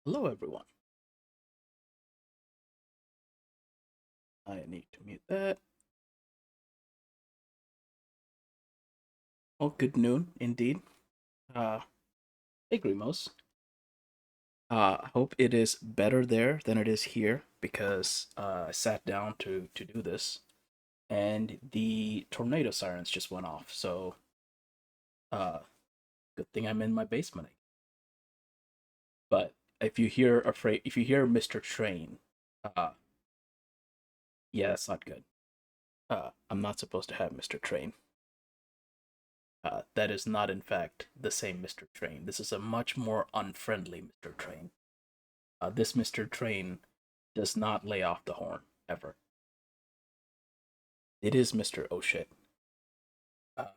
Hello, everyone. I need to mute that. Well, good noon, indeed. Uh, hey, Grimos. I hope it is better there than it is here because I sat down to do this, and the tornado sirens just went off. So, uh, good thing I'm in my basement. But if you hear Mr. Train, uh, yeah, that's not good. I'm not supposed to have Mr. Train. That is not, in fact, the same Mr. Train. This is a much more unfriendly Mr. Train. This Mr. Train does not lay off the horn, ever. It is Mr. Oh shit. Uh,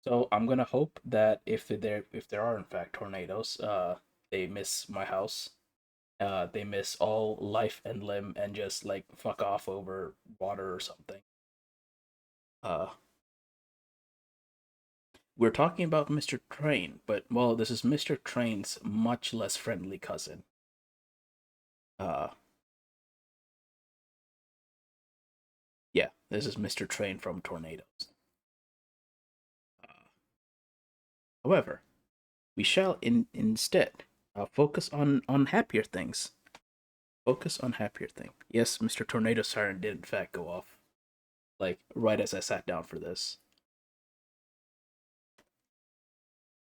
so I'm gonna hope that if there are in fact tornadoes, they miss my house. They miss all life and limb and just like fuck off over water or something. Uh, we're talking about Mr. Train, but well, this is Mr. Train's much less friendly cousin. Uh, yeah, this is Mr. Train from Tornadoes. Uh, however, we shall instead focus on happier things. Focus on happier thing. Yes, Mr. Tornado Siren did in fact go off, like right as I sat down for this.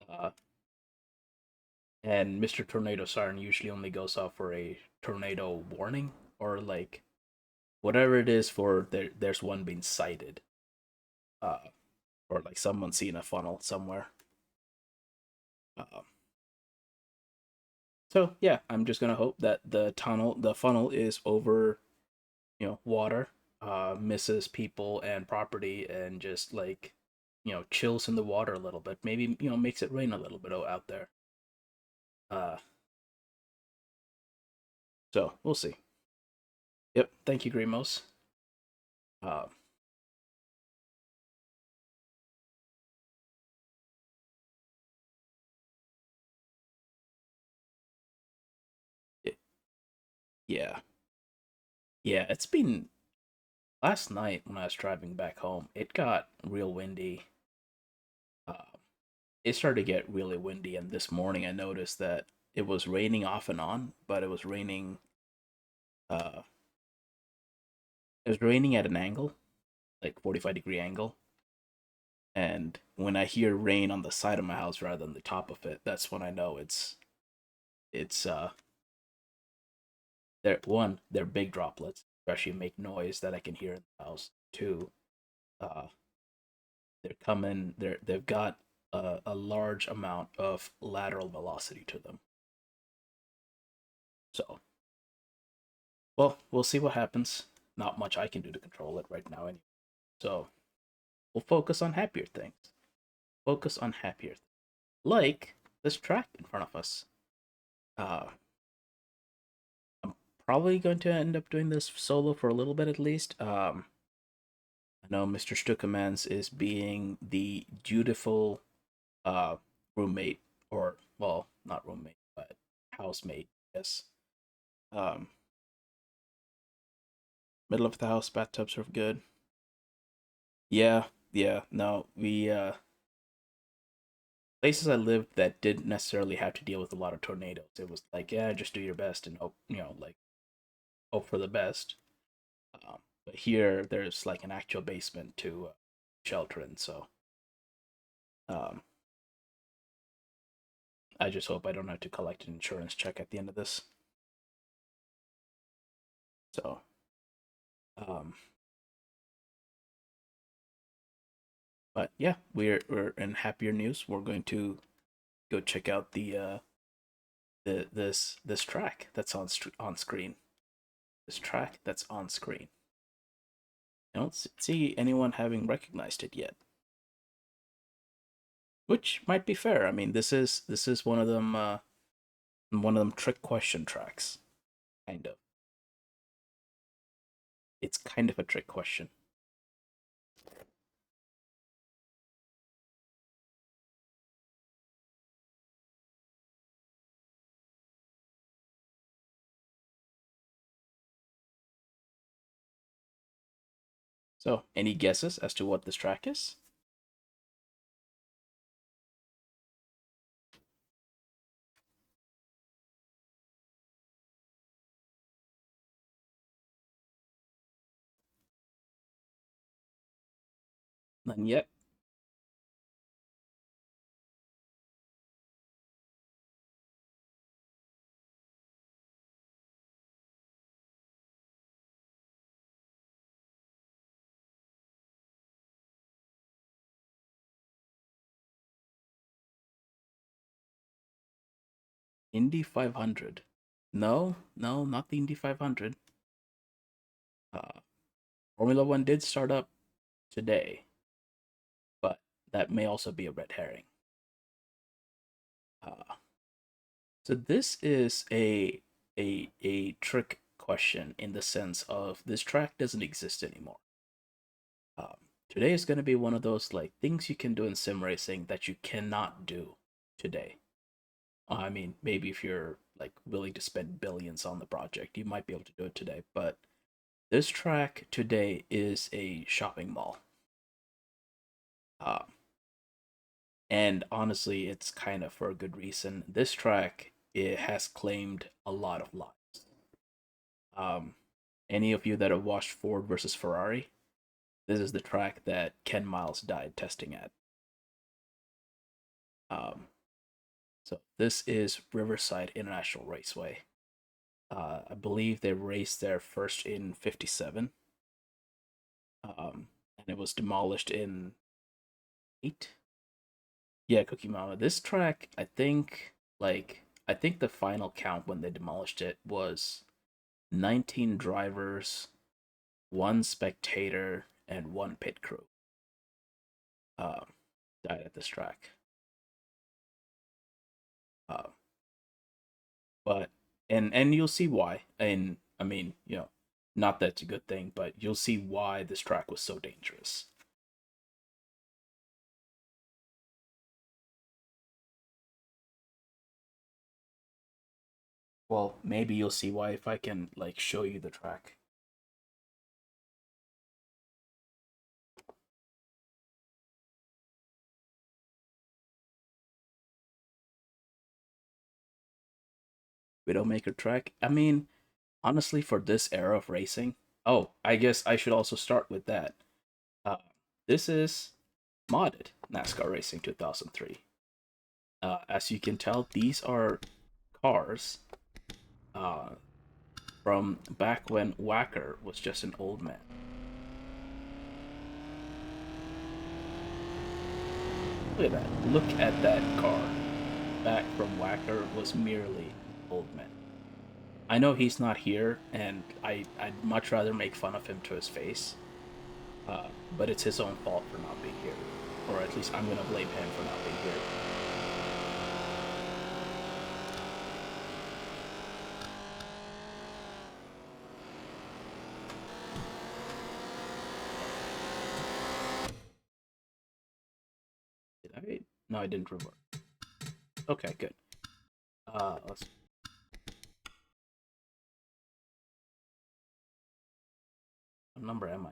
Uh, and Mr. Tornado Siren usually only goes off for a tornado warning or like whatever it is for there's one being sighted. Uh, or like someone seeing a funnel somewhere. Uh, so yeah, I'm just gonna hope that the funnel is over, water, misses people and property, and just like, chills in the water a little bit. Maybe makes it rain a little bit out there. Uh, so we'll see. Yep. Thank you, Grimos. Uh, it, yeah, yeah. It's been last night when I was driving back home. It got real windy. Uh, it started to get really windy, and this morning I noticed that it was raining off and on, but it was raining. Uh, it was raining at an angle, like 45-degree angle. And when I hear rain on the side of my house rather than the top of it, that's when I know it's they're big droplets, especially make noise that I can hear in the house. Two, uh, they've got a large amount of lateral velocity to them. So, well, we'll see what happens. Not much I can do to control it right now, anyway. So, we'll focus on happier things. Focus on happier things. Like this track in front of us. Uh, I'm probably going to end up doing this solo for a little bit at least. I know Mr. Stuckermans is being the dutiful uh, roommate, or, well, not roommate, but housemate, yes. Um, middle of the house, bathtubs are good. Yeah, yeah, no, places I lived that didn't necessarily have to deal with a lot of tornadoes. It was like, yeah, just do your best and hope, like hope for the best. But here, there's like an actual basement to shelter in, so um, I just hope I don't have to collect an insurance check at the end of this. So, um, but yeah, we're in happier news. We're going to go check out this track that's on screen. This track that's on screen. I don't see anyone having recognized it yet, which might be fair. I mean, this is one of them trick question tracks, kind of. It's kind of a trick question. So, any guesses as to what this track is? None yet. Indy 500. No, no, not the Indy 500. Formula One did start up today, but that may also be a red herring. Uh, so this is a trick question in the sense of this track doesn't exist anymore. Um, Today is going to be one of those like things you can do in sim racing that you cannot do today. I mean, maybe if you're like willing to spend billions on the project, you might be able to do it today. But this track today is a shopping mall. Uh, and honestly, it's kind of for a good reason. This track it has claimed a lot of lives. Um, any of you that have watched Ford versus Ferrari, this is the track that Ken Miles died testing at. Um, so this is Riverside International Raceway. I believe they raced there first in '57, and it was demolished in '8. Yeah, Cookie Mama. This track, I think the final count when they demolished it was 19 drivers, one spectator, and one pit crew. Um, Died at this track. Uh, but and you'll see why. And I mean, not that it's a good thing, but you'll see why this track was so dangerous. Well, maybe you'll see why if I can like show you the track. Widowmaker track. I mean, honestly, for this era of racing, oh, I guess I should also start with that. Uh, this is modded NASCAR Racing 2003. As you can tell, these are cars uh, from back when Wacker was just an old man. Look at that. Look at that car. Back from Wacker was merely an old man. I know he's not here, and I'd much rather make fun of him to his face. But it's his own fault for not being here. Or at least I'm gonna blame him for not being here. Did I? No, I didn't revert. Okay, good. Let's. What number am I?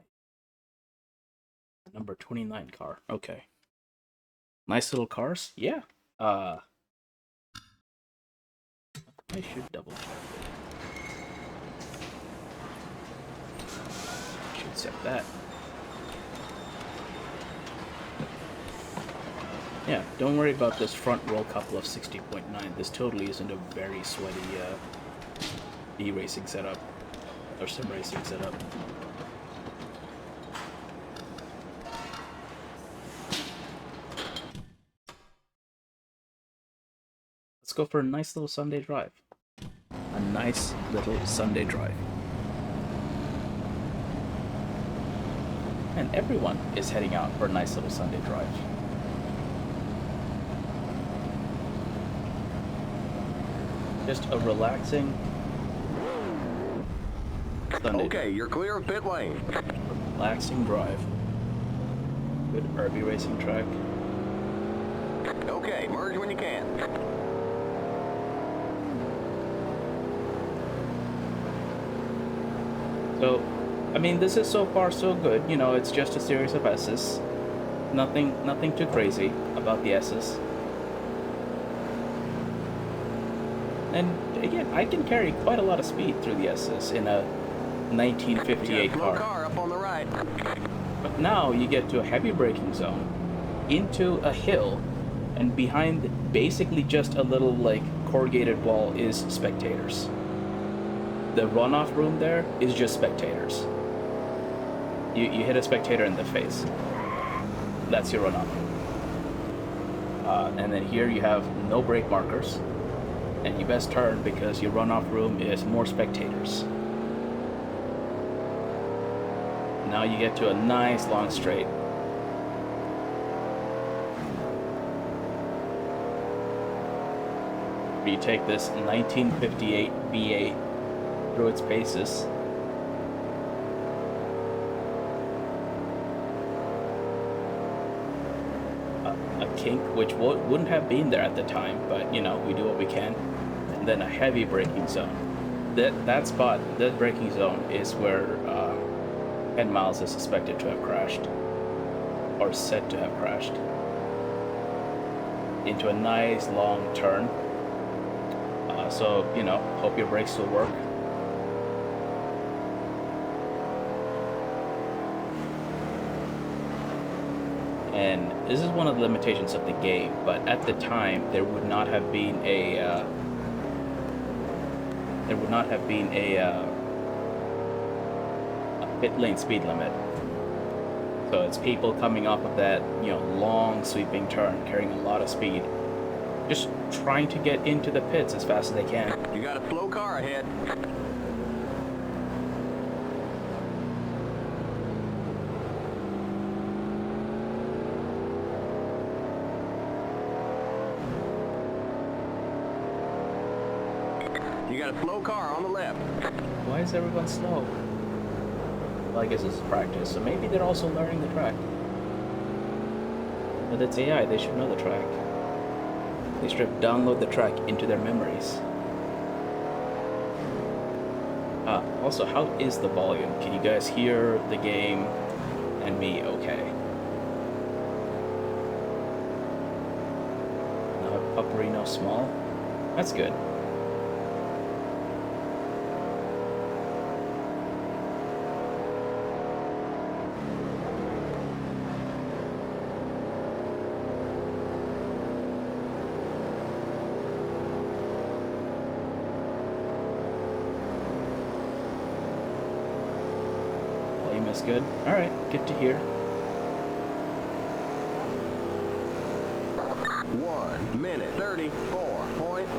Number 29 car. Okay. Nice little cars. Yeah. Uh, I should double check it. Should set that. Yeah, don't worry about this front roll couple of 60.9. This totally isn't a very sweaty e-racing setup or sim racing setup. Let's go for a nice little Sunday drive. A nice little Sunday drive. And everyone is heading out for a nice little Sunday drive. Just a relaxing Sunday. Okay, you're clear of pit lane. Relaxing drive. Good Irby racing track. Okay, merge when you can. So, I mean, this is so far so good. You know, it's just a series of S's. Nothing too crazy about the S's. And again, I can carry quite a lot of speed through the S's in a You got a 1958 slow car. car up on the right. But now you get to a heavy braking zone, into a hill, and behind basically just a little like corrugated wall is spectators. The runoff room there is just spectators. You hit a spectator in the face. That's your runoff. And then here you have no brake markers, and you best turn because your runoff room is more spectators. Now you get to a nice long straight. You take this 1958 V8 through its paces. A kink, which wouldn't have been there at the time, but you know, we do what we can. And then a heavy braking zone. That spot, that braking zone, is where 10 miles is suspected to have crashed, or said to have crashed, into a nice long turn. So, you know, hope your brakes still work. And this is one of the limitations of the game, but at the time there would not have been a pit lane speed limit. So it's people coming off of that, you know, long sweeping turn, carrying a lot of speed, just trying to get into the pits as fast as they can. You got a slow car ahead. You got a slow car on the left. Why is everyone slow? Well, I guess this is practice, so maybe they're also learning the track. But it's AI, they should know the track. They should have downloaded the track into their memories. Also, how is the volume? Can you guys hear the game and me okay? No Paparino small? That's good. Is good. All right, good to hear. 1 minute 34.911.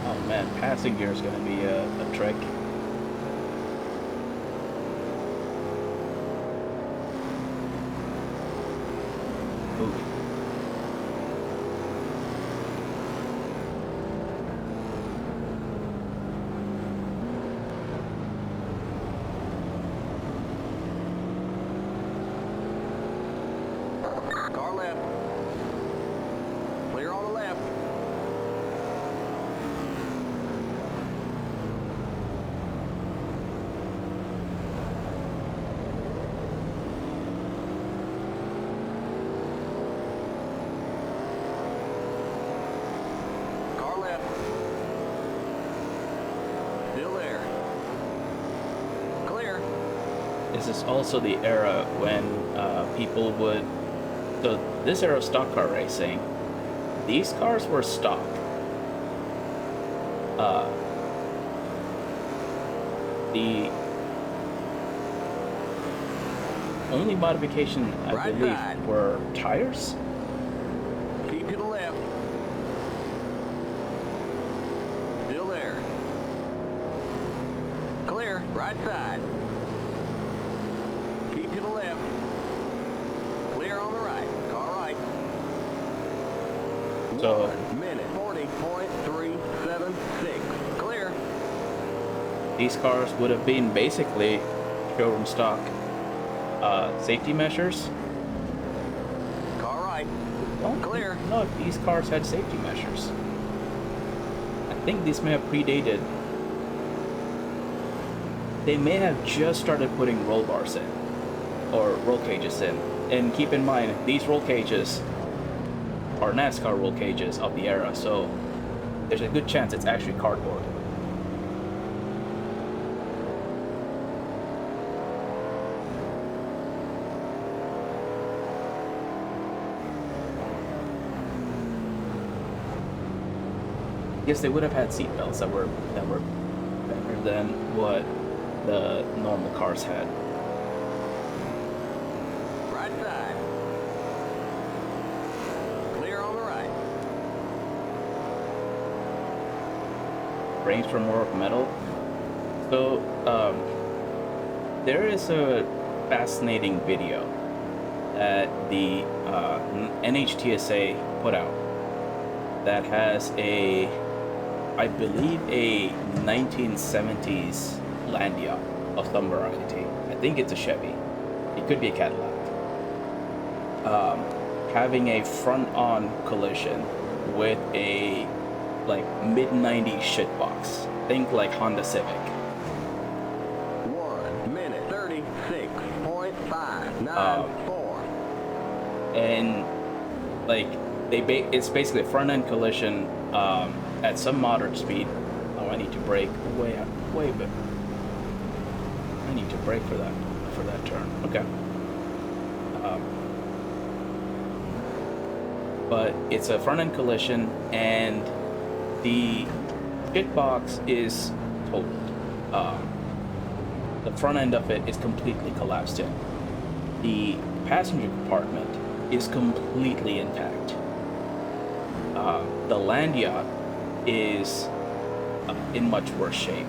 Oh man, passing gear is going to be a trick. Ooh. Car left. Clear on the left. Car left. Still there. Clear. This is also the era when people would... So this era of stock car racing, these cars were stock. The only modification, I Right believe, side. were tires. Keep to the left. Still there. Clear. Right side. Keep to the left. Clear on the right. Car right. So 1 minute 40.376. Clear. these cars would have been basically showroom stock. Safety measures, Car right. don't Clear. know if these cars had safety measures. I think these may have predated. They may have just started putting roll bars in, or roll cages in. And keep in mind, these roll cages are NASCAR roll cages of the era, so there's a good chance it's actually cardboard. Yes, they would have had seatbelts that were better than what the normal cars had. Right side. Clear on the right. Frames for more of metal. So there is a fascinating video that the NHTSA put out that has I believe a 1970s land yacht of some variety. I think it's a Chevy. It could be a Cadillac. Having a front-on collision with a like mid-90s shitbox. Think like Honda Civic. 1 minute 36.594. And like it's basically a front-end collision at some moderate speed. Oh, I need to brake way a bit. I need to brake for that turn. Okay. But it's a front-end collision, and the shitbox is totaled. The front end of it is completely collapsed in. The passenger compartment is completely intact. The land yacht is in much worse shape.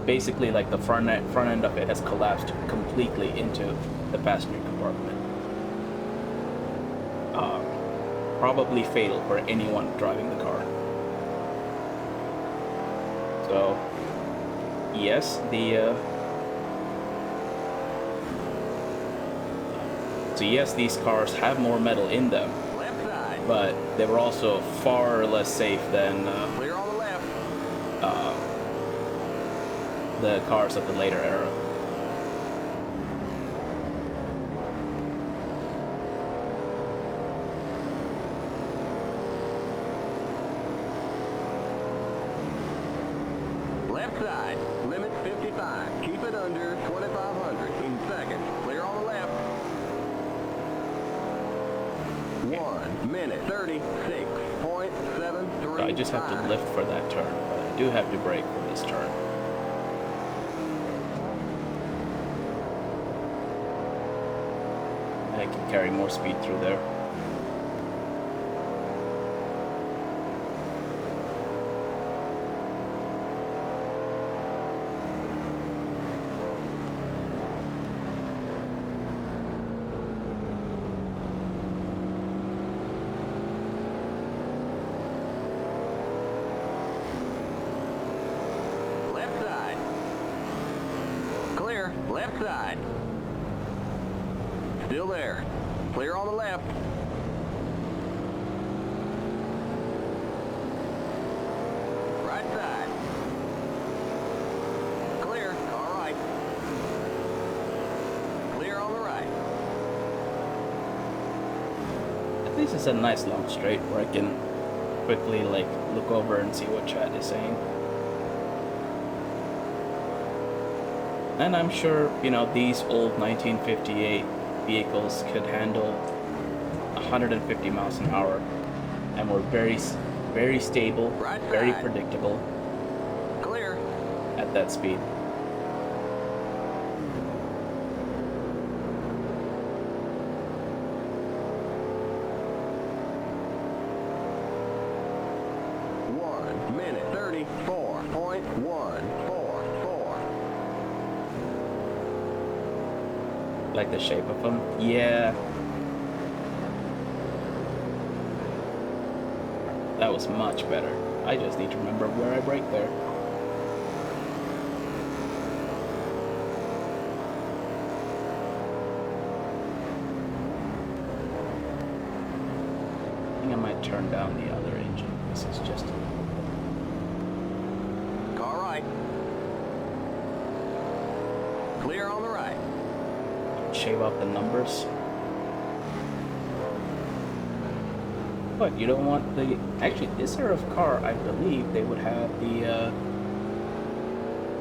Basically, like the front end of it has collapsed completely into the passenger compartment. Probably fatal for anyone driving the car. So, yes, these cars have more metal in them, Left side. but they were also far less safe than Clear on the left. the cars of the later era. Left side. Limit 55. Keep it under 2,500 in second. Clear on the left. 1 minute 36.73. I just have to lift for that turn, but I do have to brake for this turn. I can carry more speed through there. Left side. Clear. Left side. Still there. Clear on the left. Right side. Clear. All right. Clear on the right. At least it's a nice long straight where I can quickly like look over and see what chat is saying. And I'm sure, you know, these old 1958 vehicles could handle 150 miles an hour and were very stable, Right very side. predictable Clear. at that speed. One minute 34.144. Like the shape of them. Yeah. That was much better. I just need to remember where I brake there. turn down the other engine. This is just... Car right. Clear on the right. shave off the numbers. But you don't want the... Actually, this era of car, I believe they would have the...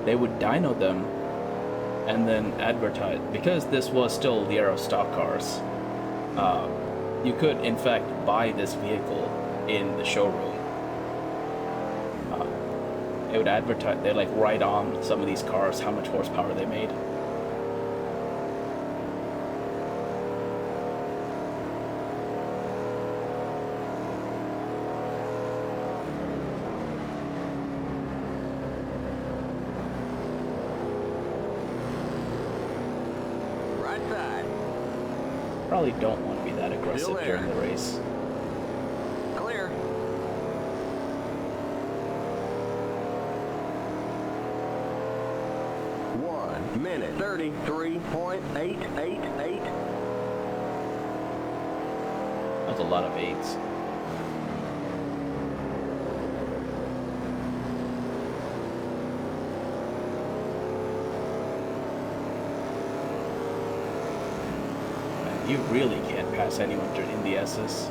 They would dyno them and then advertise. Because this was still the era of stock cars, you could, in fact, buy this vehicle in the showroom. They would advertise, they like write on some of these cars how much horsepower they made. Right side. Probably don't want to be that aggressive during the race. Clear. One minute 33.888. That's a lot of eights. Man, you really can't pass anyone in the S's.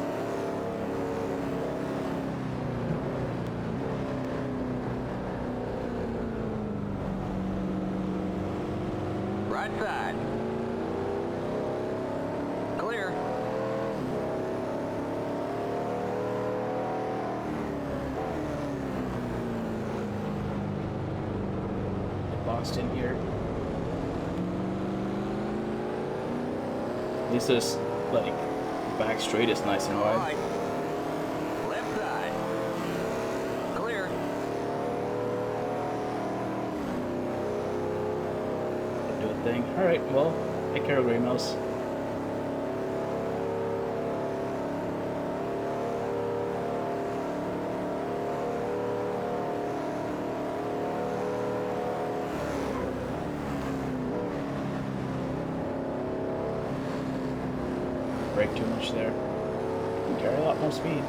Right side. Clear. Get lost in here. At least this, like, back straight is nice and wide. Right. Left side. Clear. Do a thing. Alright, well, take care of Grey Mouse. Brake too much there. Can carry a lot more speed.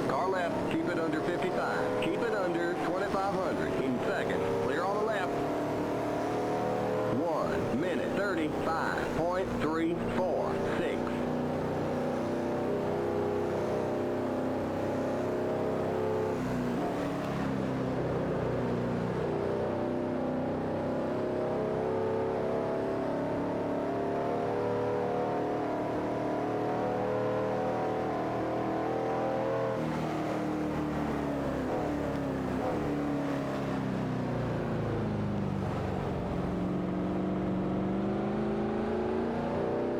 Car left. Keep it under 55. Keep it under 2,500. In second. Clear on the left. 1 minute 35.346.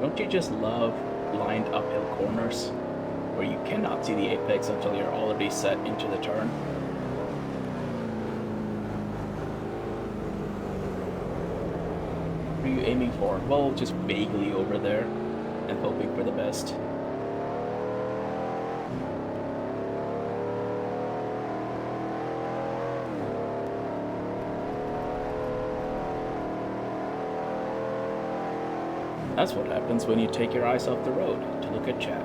Don't you just love lined uphill corners where you cannot see the apex until you're already set into the turn? What are you aiming for? Well, just vaguely over there and hoping for the best. That's what happens when you take your eyes off the road to look at chat.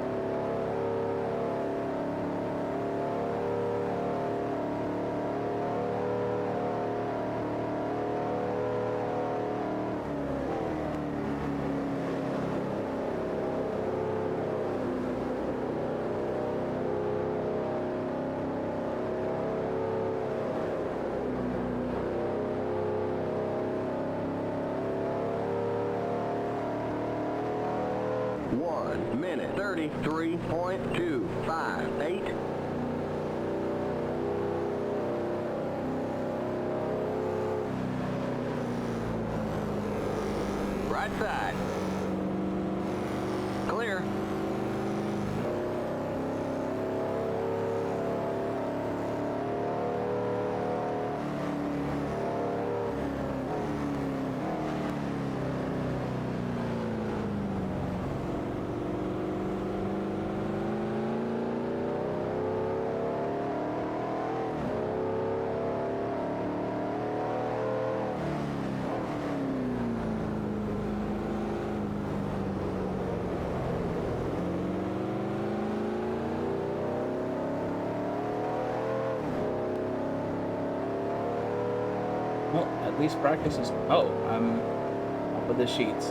One minute 33.258. Right side. Clear. Well, at least practice is. Oh, I'm up with the sheets.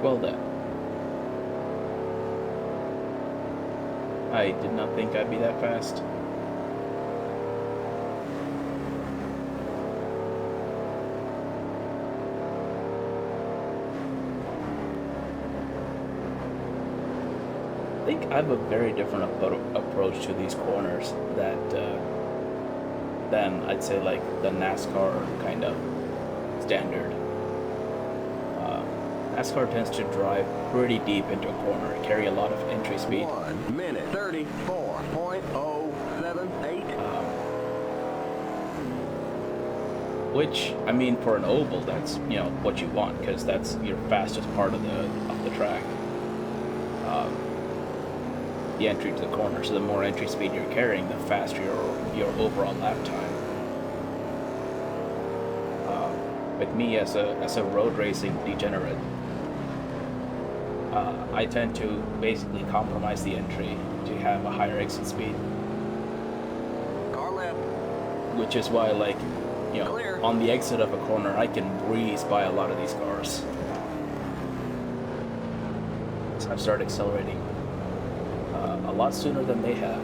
Well then. I did not think I'd be that fast. I think I have a very different approach to these corners than I'd say like the NASCAR kind of standard. Uh, NASCAR tends to drive pretty deep into a corner, carry a lot of entry speed. 1 minute 34.078. Which, I mean, for an oval, that's what you want because that's your fastest part of the track. Um, the entry to the corner. So the more entry speed you're carrying, the faster your overall lap time. With me as a road racing degenerate, I tend to basically compromise the entry to have a higher exit speed. Car left. Which is why, like, Clear. on the exit of a corner, I can breeze by a lot of these cars. So I've started accelerating a lot sooner than they have.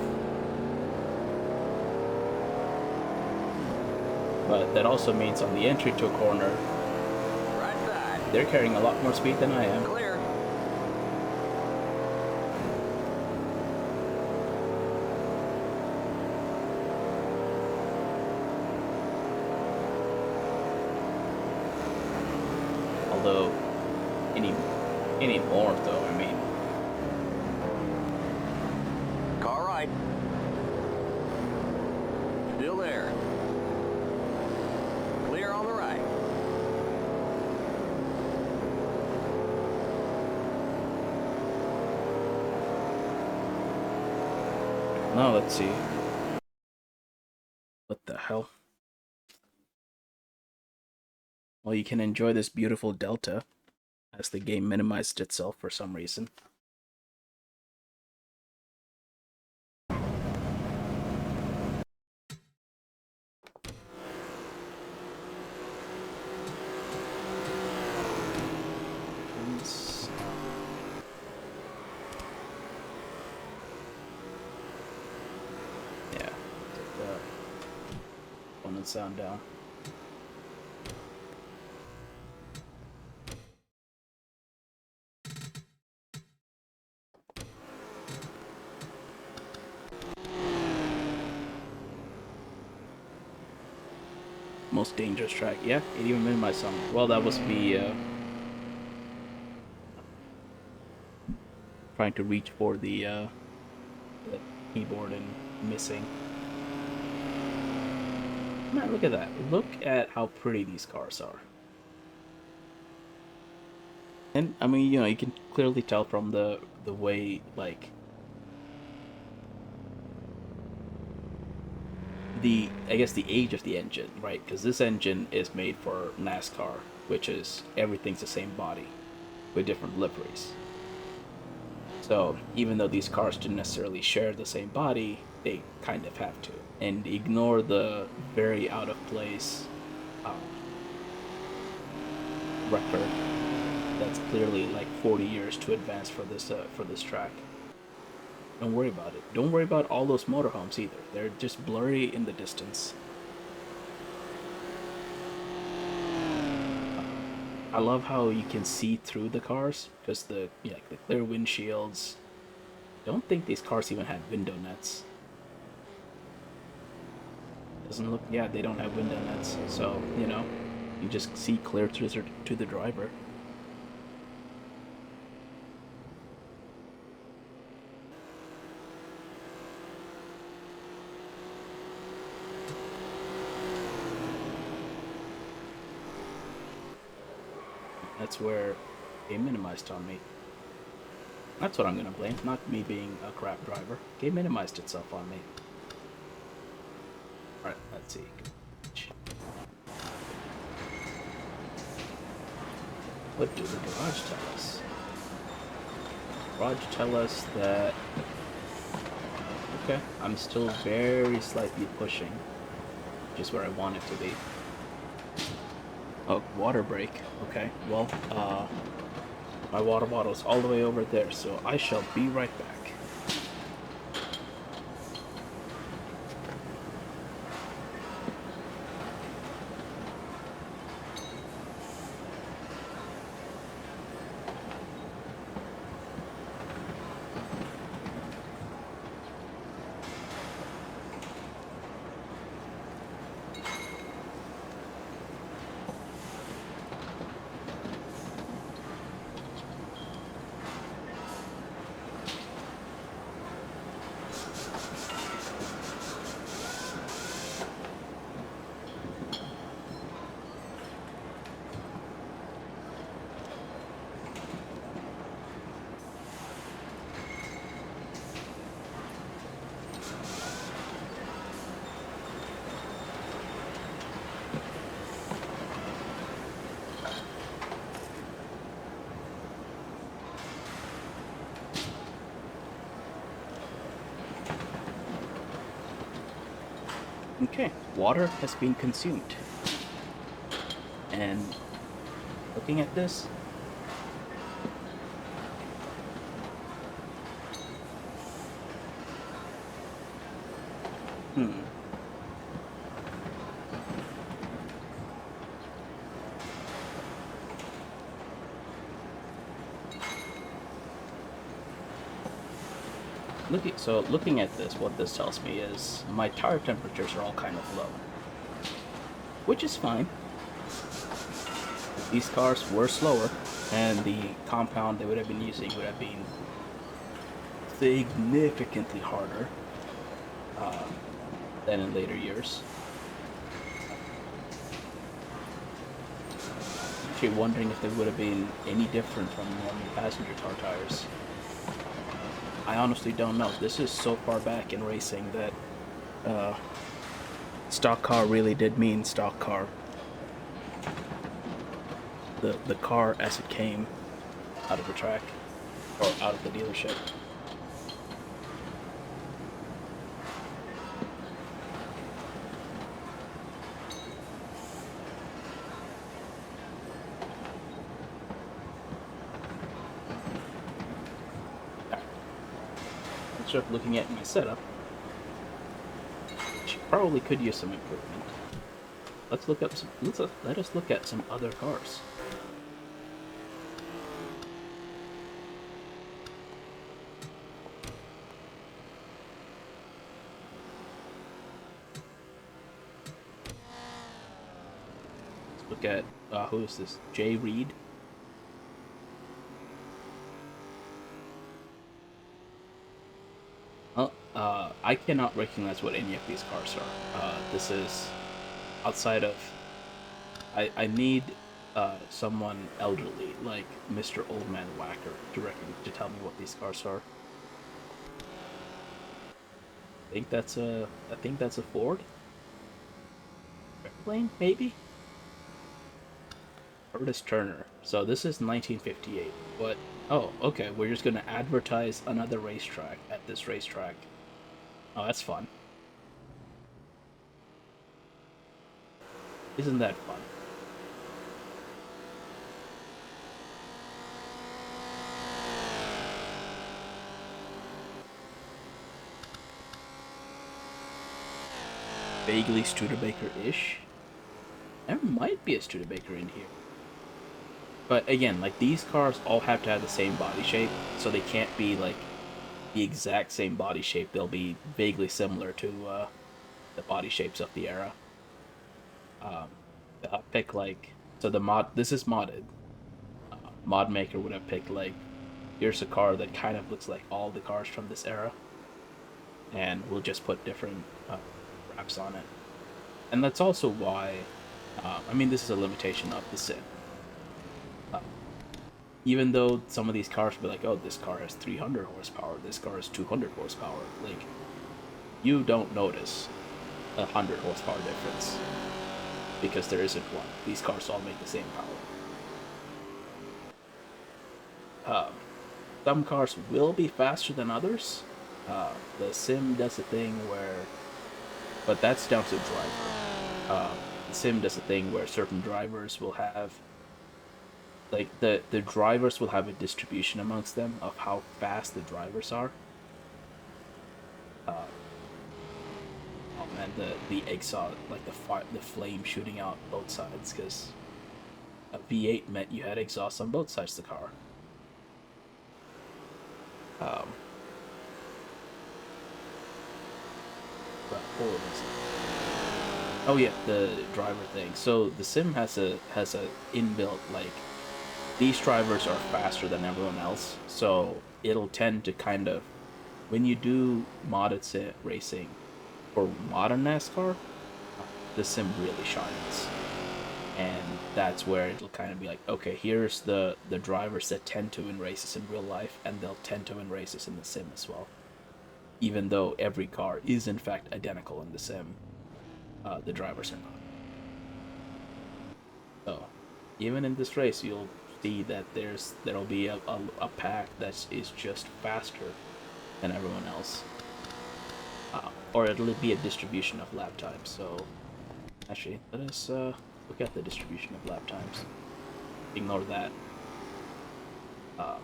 But that also means on the entry to a corner, Right side. they're carrying a lot more speed than I am. Clear. Although, anymore though, I mean, Car right. Still there. Clear on the right. now let's see. What the hell? Well, you can enjoy this beautiful delta as the game minimized itself for some reason. Yeah, take the opponent sound down. Most dangerous track. Yeah, it even minimized some. Well, that was me trying to reach for the keyboard and missing. Man, look at that. Look at how pretty these cars are. And, I mean, you can clearly tell from the way, like, I guess the age of the engine, right? Because this engine is made for NASCAR, which is everything's the same body with different liveries. So even though these cars didn't necessarily share the same body, they kind of have to. And ignore the very out of place um, record that's clearly like 40 years to advance for this track. Don't worry about it. Don't worry about all those motorhomes either. They're just blurry in the distance. I love how you can see through the cars because the clear windshields. Don't think these cars even had window nets. Doesn't look. Yeah, they don't have window nets, so you just see clear to the driver. That's where game minimized on me. That's what I'm gonna blame, not me being a crap driver. Game minimized itself on me. Alright, let's see. What do the garage tell us? Garage tell us that Okay, I'm still very slightly pushing, which is where I want it to be. Oh, water break. Okay, well, my water bottle's all the way over there, so I shall be right back. Okay, water has been consumed. And looking at this, hmm. Looking at this, what this tells me is my tire temperatures are all kind of low, which is fine. These cars were slower, and the compound they would have been using would have been significantly harder uh, than in later years. Actually, wondering if they would have been any different from normal passenger car tires. I honestly don't know. This is so far back in racing that uh, stock car really did mean stock car. The car as it came out of the track or out of the dealership. Let's start looking at my setup. Which probably could use some improvement. Let's look up some. Let us look at some other cars. Let's look at who is this? Jay Reed. Oh, I cannot recognize what any of these cars are. This is outside of. I need someone elderly like Mr. Old Man Whacker to tell me what these cars are. I think that's a Ford airplane, maybe. Curtis Turner. So this is 1958. But oh, okay. We're just gonna advertise another racetrack at this racetrack. Oh, that's fun. Isn't that fun? Vaguely Studebaker-ish. There might be a Studebaker in here. But again, like these cars all have to have the same body shape, so they can't be like the exact same body shape. They'll be vaguely similar to the body shapes of the era. Um, I'll pick like so the mod. This is modded. Mod maker would have picked like here's a car that kind of looks like all the cars from this era, and we'll just put different wraps on it. And that's also why. I mean, this is a limitation of the Sim. Uh, Even though some of these cars will be like, oh, this car has 300 horsepower, this car has 200 horsepower, like, you don't notice 100 horsepower difference because there isn't one. These cars all make the same power. Some cars will be faster than others, The sim does a thing where, but that's down to the driver. The sim does a thing where certain drivers will have, like the drivers will have a distribution amongst them of how fast the drivers are. Uh, oh man, the exhaust, like the flame shooting out both sides, because a V8 meant you had exhaust on both sides of the car. Um, but what was it? Oh yeah, the driver thing. So the sim has a inbuilt, like, these drivers are faster than everyone else, so it'll tend to kind of, when you do modded racing for modern NASCAR, the sim really shines, and that's where it'll kind of be like, okay, here's the drivers that tend to win races in real life, and they'll tend to win races in the sim as well. Even though every car is in fact identical in the sim, the drivers are not. So even in this race, you'll see that there'll be a pack that is just faster than everyone else, or it'll be a distribution of lap times. So actually, let us look at the distribution of lap times. Ignore that. Uh,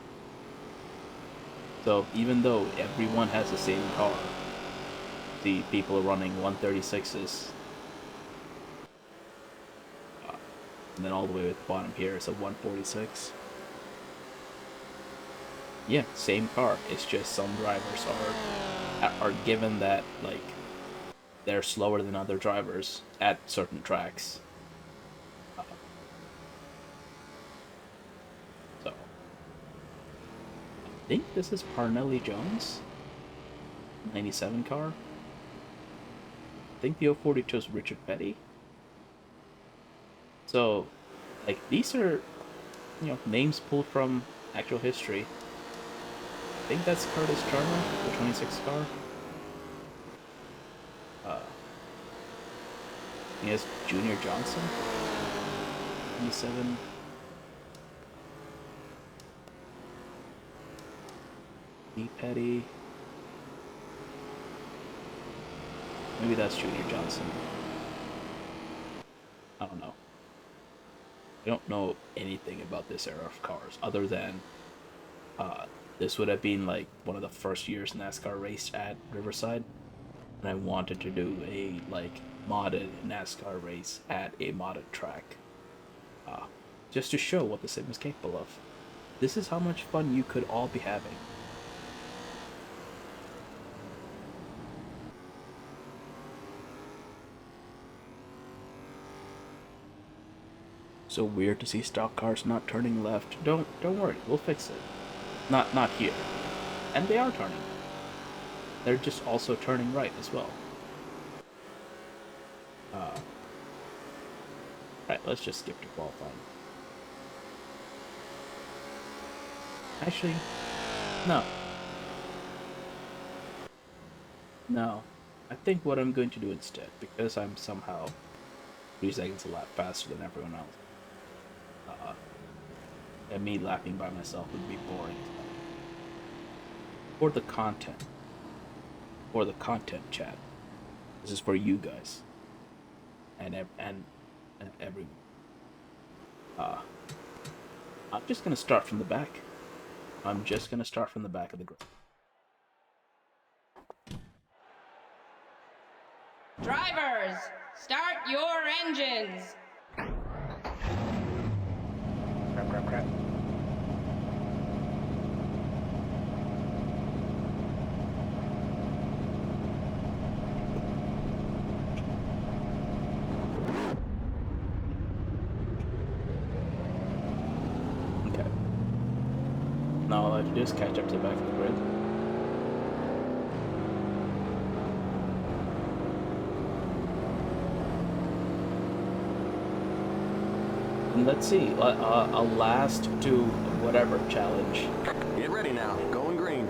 so even though everyone has the same car, the people running 136s, uh, and then all the way at the bottom here is a 146. Yeah, same car. It's just some drivers are given that, like, they're slower than other drivers at certain tracks. Uh, so I think this is Parnelli Jones, 97 car. I think the 042 is Richard Petty. So, like, these are, names pulled from actual history. I think that's Curtis Turner, the 26 car. Uh, he has Junior Johnson, 27. Lee Petty. Maybe that's Junior Johnson. I don't know. I don't know anything about this era of cars other than uh, this would have been like one of the first years NASCAR raced at Riverside, and I wanted to do a, like, modded NASCAR race at a modded track, uh, just to show what the sim is capable of. This is how much fun you could all be having. So weird to see stock cars not turning left. Don't worry, we'll fix it. Not here. And they are turning. They're just also turning right as well. Right, let's just skip to qualifying. Actually, no. No. I think what I'm going to do instead, because I'm somehow 3 seconds a lap faster than everyone else, uh, and me lapping by myself would be boring. For the content. For the content, chat. This is for you guys. And everyone. Uh, I'm just gonna start from the back. I'm just gonna start from the back of the grid. Drivers, start your engines. Crap. Okay. Now all I have to do is catch up to the back of the grid. And let's see, a last to whatever challenge. Get ready now. Going green.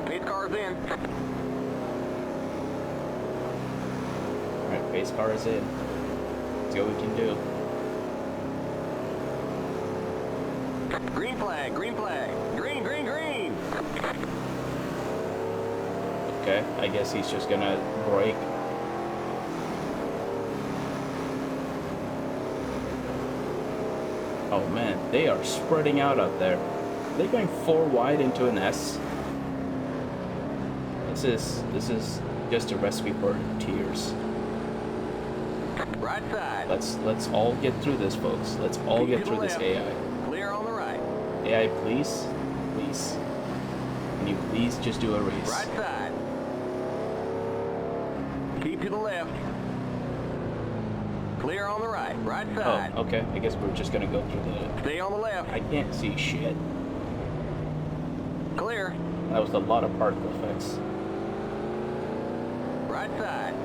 Pace car's in. Alright, pace car is in. Let's see what we can do. Green flag, green flag. Green, green, green. Okay, I guess he's just gonna brake. Oh man, they are spreading out there. Are they going 4 wide into an S? This is just a recipe for tears. Right side. Let's all get through this, folks. Let's all get through this AI. Clear on the right. AI, please, please. Can you please just do a race? Right side. Keep to the left. Clear on the right. Right side. Oh, okay. I guess we're just gonna go through the... Stay on the left. I can't see shit. Clear. That was a lot of particle effects. Right side.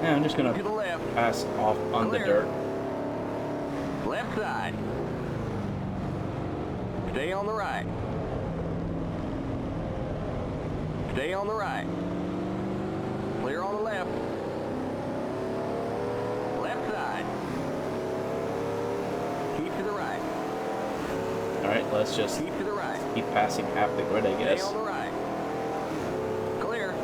Yeah, I'm just gonna To the left. pass off on Clear. the dirt. Left side. Stay on the right. Stay on the right. Clear on the left. Left side. Keep to the right. Alright, let's just Keep to the right. keep passing half the grid, I Stay guess. on the right. Clear.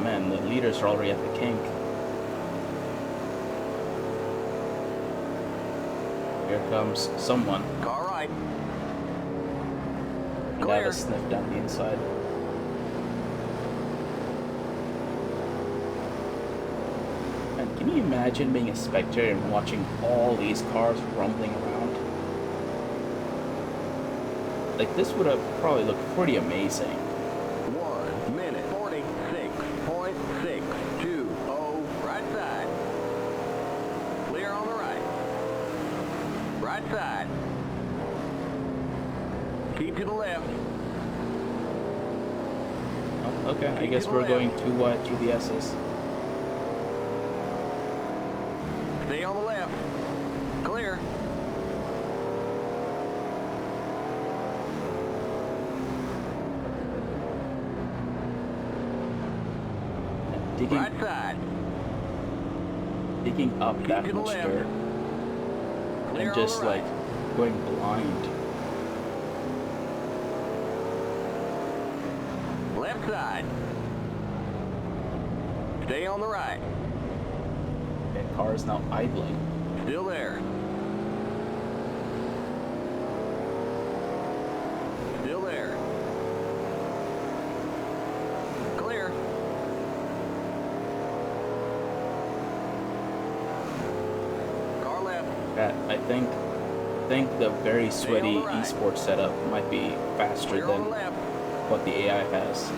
Man, the leaders are already at the kink. Here comes someone. Car right. And I have Clear. a sniff down the inside. And can you imagine being a spectator and watching all these cars rumbling around? Like, this would have probably looked pretty amazing. 1 minute 46.620. Right side. Clear on the right. Right side. Keep to the left. Oh, okay, I guess we're going too wide through the S's. Stay on the left. Clear. Digging, Right side. digging up Keep that to the much left. dirt Clear and on just the right. like going blind. Left side. Stay on the right. That car is now idling. Still there. Still there. Clear. Car left. Pat, I think the very sweaty right. esports setup might be faster Clear than on the left. what the AI has.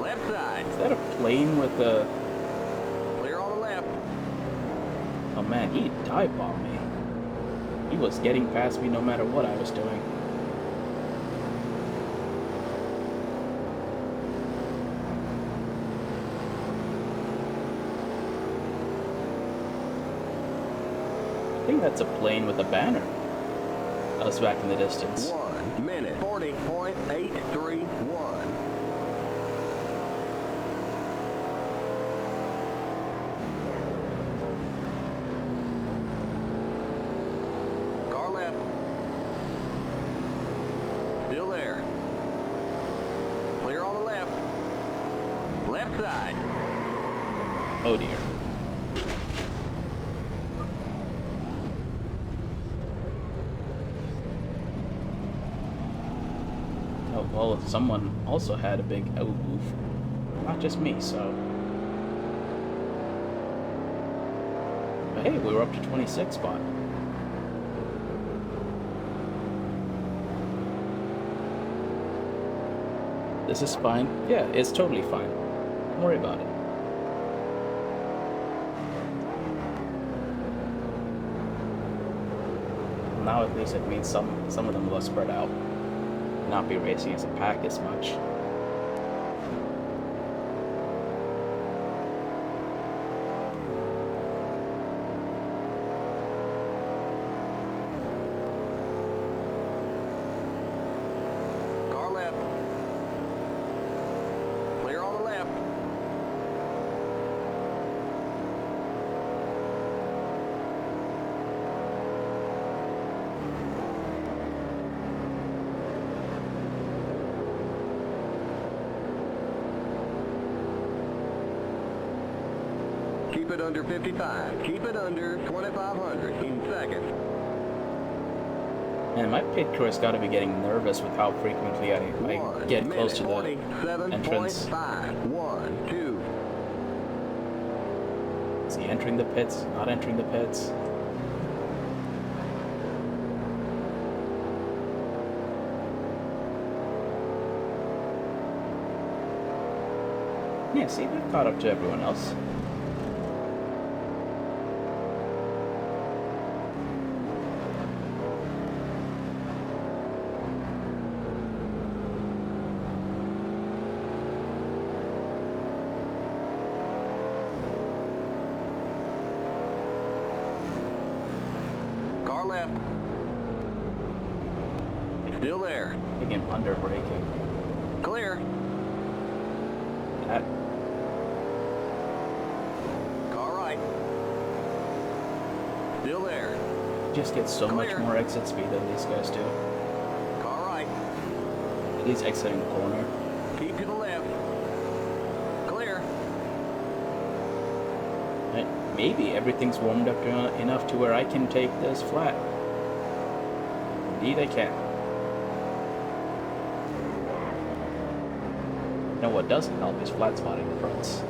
Left side. Is that a plane with a... Clear on the left. Oh man, he dive bombed me. He was getting past me no matter what I was doing. I think that's a plane with a banner. That was back in the distance. 1 minute 40.831. Car left. Still there. Clear on the left. Left side. Oh dear. Oh well, someone also had a big oof. Not just me, so. But hey, we were up to 26 spot. This is fine. Yeah, it's totally fine. Don't worry about it. Now at least it means some of them will spread out. Not be racing as a pack as much. Car left. Clear on the left. it under 55. Keep it under 2,500 in seconds. Man, my pit crew has got to be getting nervous with how frequently I get close to the entrance. 1, 2. Is he entering the pits? Not entering the pits? Yeah, see, we've caught up to everyone else. Car left. Still there. Again, under braking. Clear. That Car right. Still there. just gets so much Clear. more exit speed than these guys do. Car right. He's exiting the corner. Keep to the left. Clear. Right? Maybe everything's warmed up enough to where I can take this flat. Indeed I can. You know what doesn't help is flat spotting the fronts.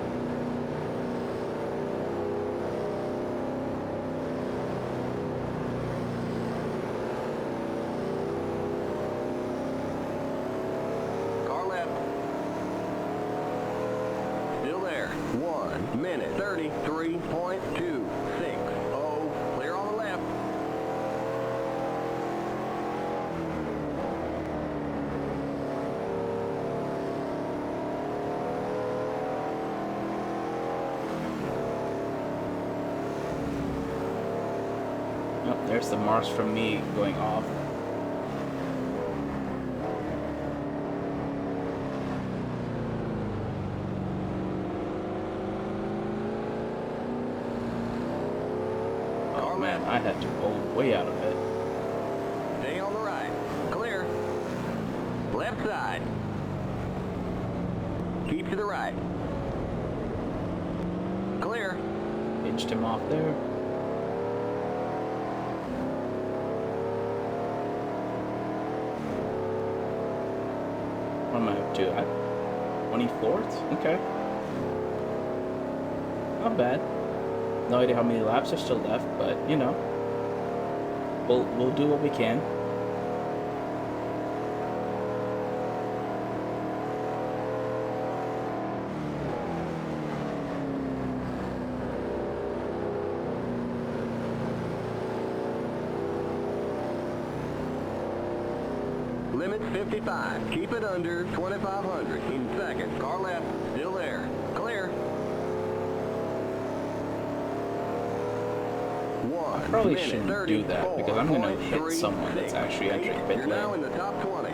Car left. Still there. 1 minute 33.260. Clear on the left. Oh, there's the marks from me going off. Oh man, I had to pull way out of it. Stay on the right. Clear. Left side. Keep to the right. Clear. Pinched him off there. What am I up to? 24th? Okay. Not bad. No idea how many laps are still left, but you know, we'll do what we can. Limit 55. Keep it under 2,500 in seconds. Car left. Still there. Clear. I probably shouldn't do that because I'm gonna hit someone that's actually entering pit You're now in lane. the top 20.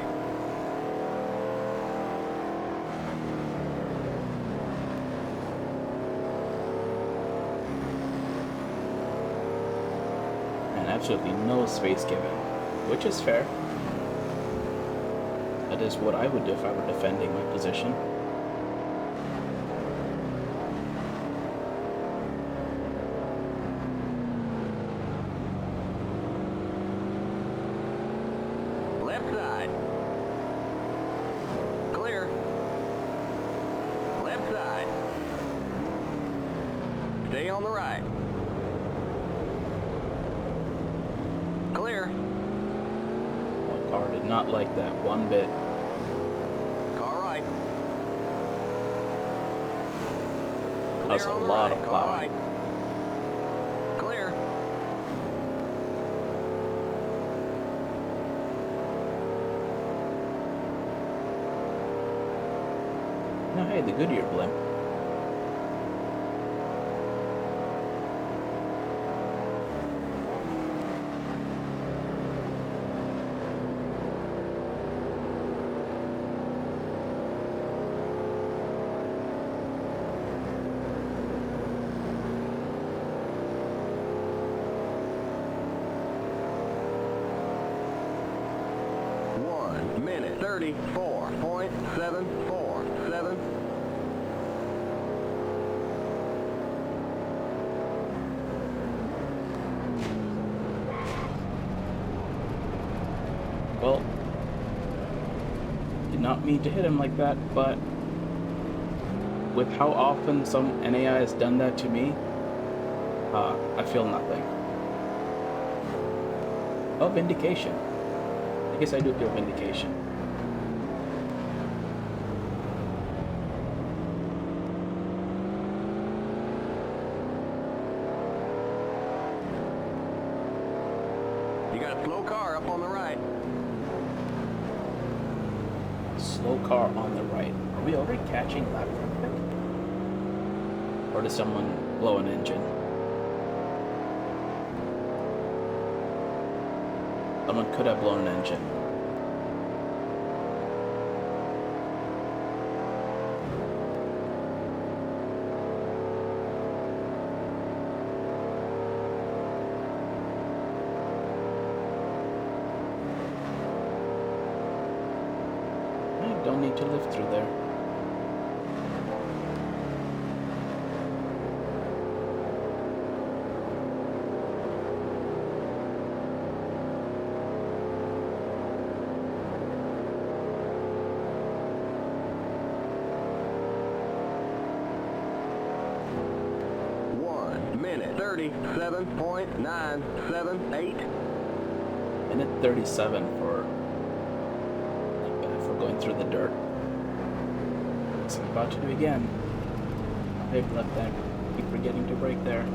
And absolutely no space given, which is fair. That is what I would do if I were defending my position. Left side. Clear. Left side. Stay on the right. Clear. My car did not like that one bit. Car right. That's Clear a on the lot right. of Car plowing. right. Clear. No, hey, the Goodyear blimp. Minute 34.747. Well, did not mean to hit him like that, but with how often some NAI has done that to me, I feel nothing. Oh, vindication. I guess I do feel vindication. You got a slow car up on the right. Slow car on the right. Are we already catching lap traffic? Or does someone blow an engine? Someone could have blown an engine. I don't need to lift through there. Minute 37.978. Minute 37 for going through the dirt. Looks like I'm about to do again. I've left that. Keep forgetting to brake there.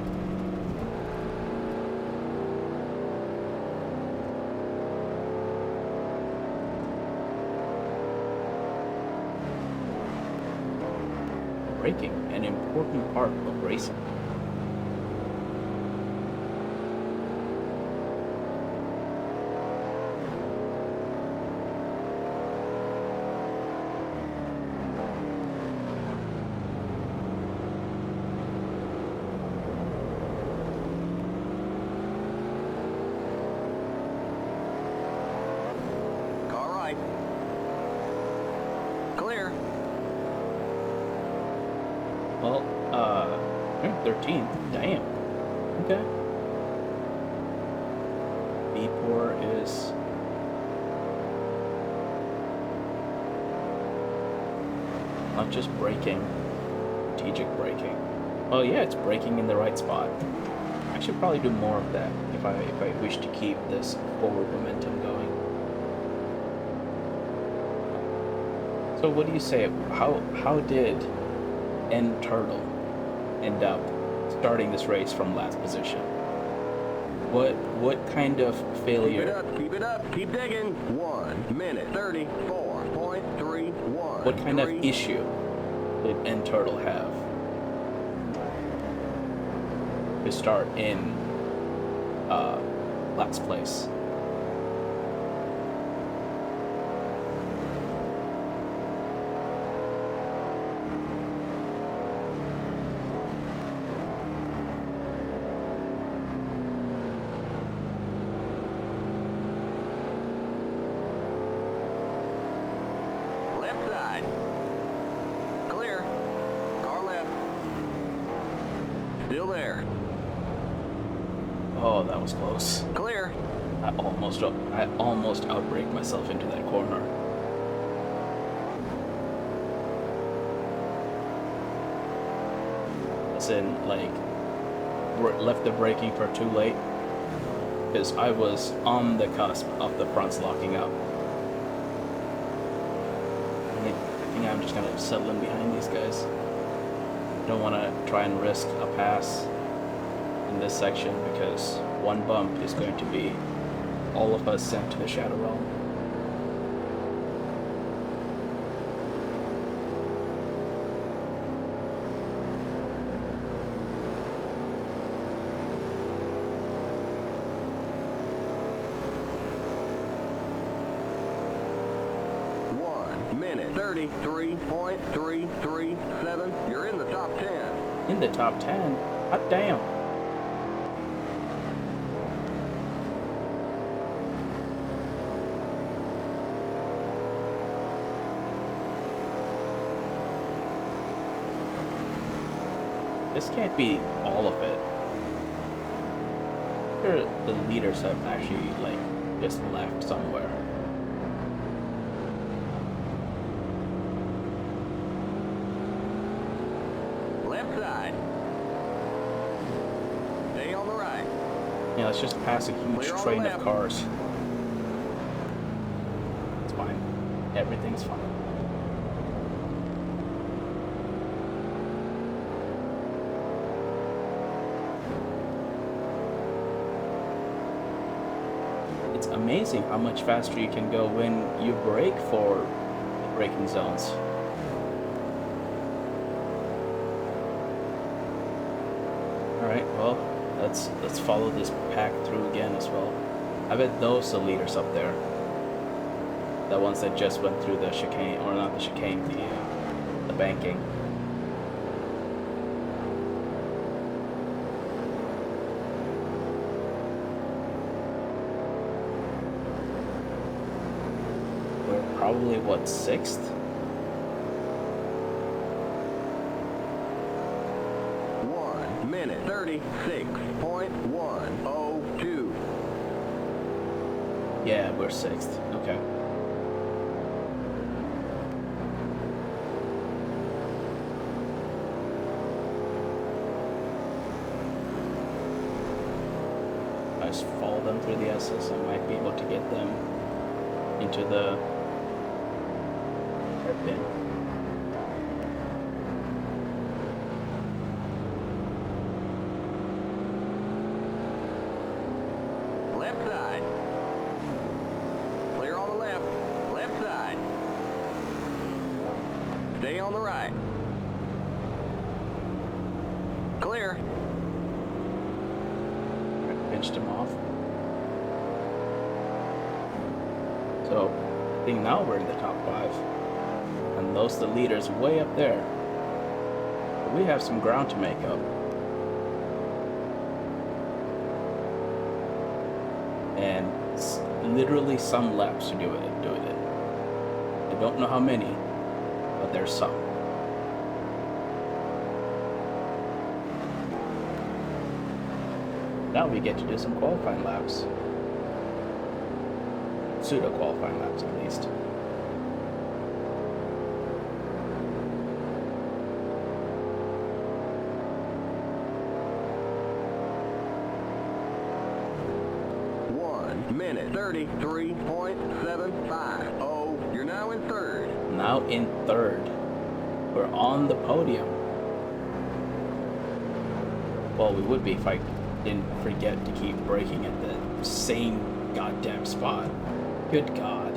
Braking, an important part of racing. Clear. Well, 13th. Damn. Okay. B4 is not just braking, strategic braking. Oh yeah, it's braking in the right spot. I should probably do more of that if I wish to keep this forward momentum going. So what do you say? How did N Turtle end up starting this race from last position? What kind of failure? Keep it up, keep digging. 1 minute 34.31. What kind of issue did N Turtle have to start in last place? Left side. Clear. Car left. Still there. Oh, that was close. Clear. I almost outbraked myself into that corner. As in, like, left the braking for too late, because I was on the cusp of the fronts locking up. I think I'm just gonna settle in behind these guys. Don't want to try and risk a pass in this section, because one bump is going to be all of us sent to the Shadow Realm. Minute 33.337. You're in the top 10. In the top 10? Hot damn. This can't be all of it. Sure, the leaders have actually, like, just left somewhere. side. Stay on the right. Yeah, let's just pass a huge Clear on the train of left. cars. It's fine. Everything's fine. It's amazing how much faster you can go when you brake for the braking zones. Alright, well, let's follow this pack through again as well. I bet those are the leaders up there. The ones that just went through the chicane, or not the chicane, the banking. We're probably, what, 6th? Minute 36.102. Yeah, we're 6th. Okay. I just follow them through the SS. I might be able to get them into the hairpin. Left side. Clear on the left. Left side. Stay on the right. Clear. Pinched him off. So, I think now we're in the top 5. And those are the leaders way up there. But we have some ground to make up. And literally some laps to do it. I don't know how many, but there's some. Now we get to do some qualifying laps. Pseudo qualifying laps at least. Minute 33.75. Oh, you're now in third. Now in third. We're on the podium. Well, we would be if I didn't forget to keep braking at the same goddamn spot. Good God.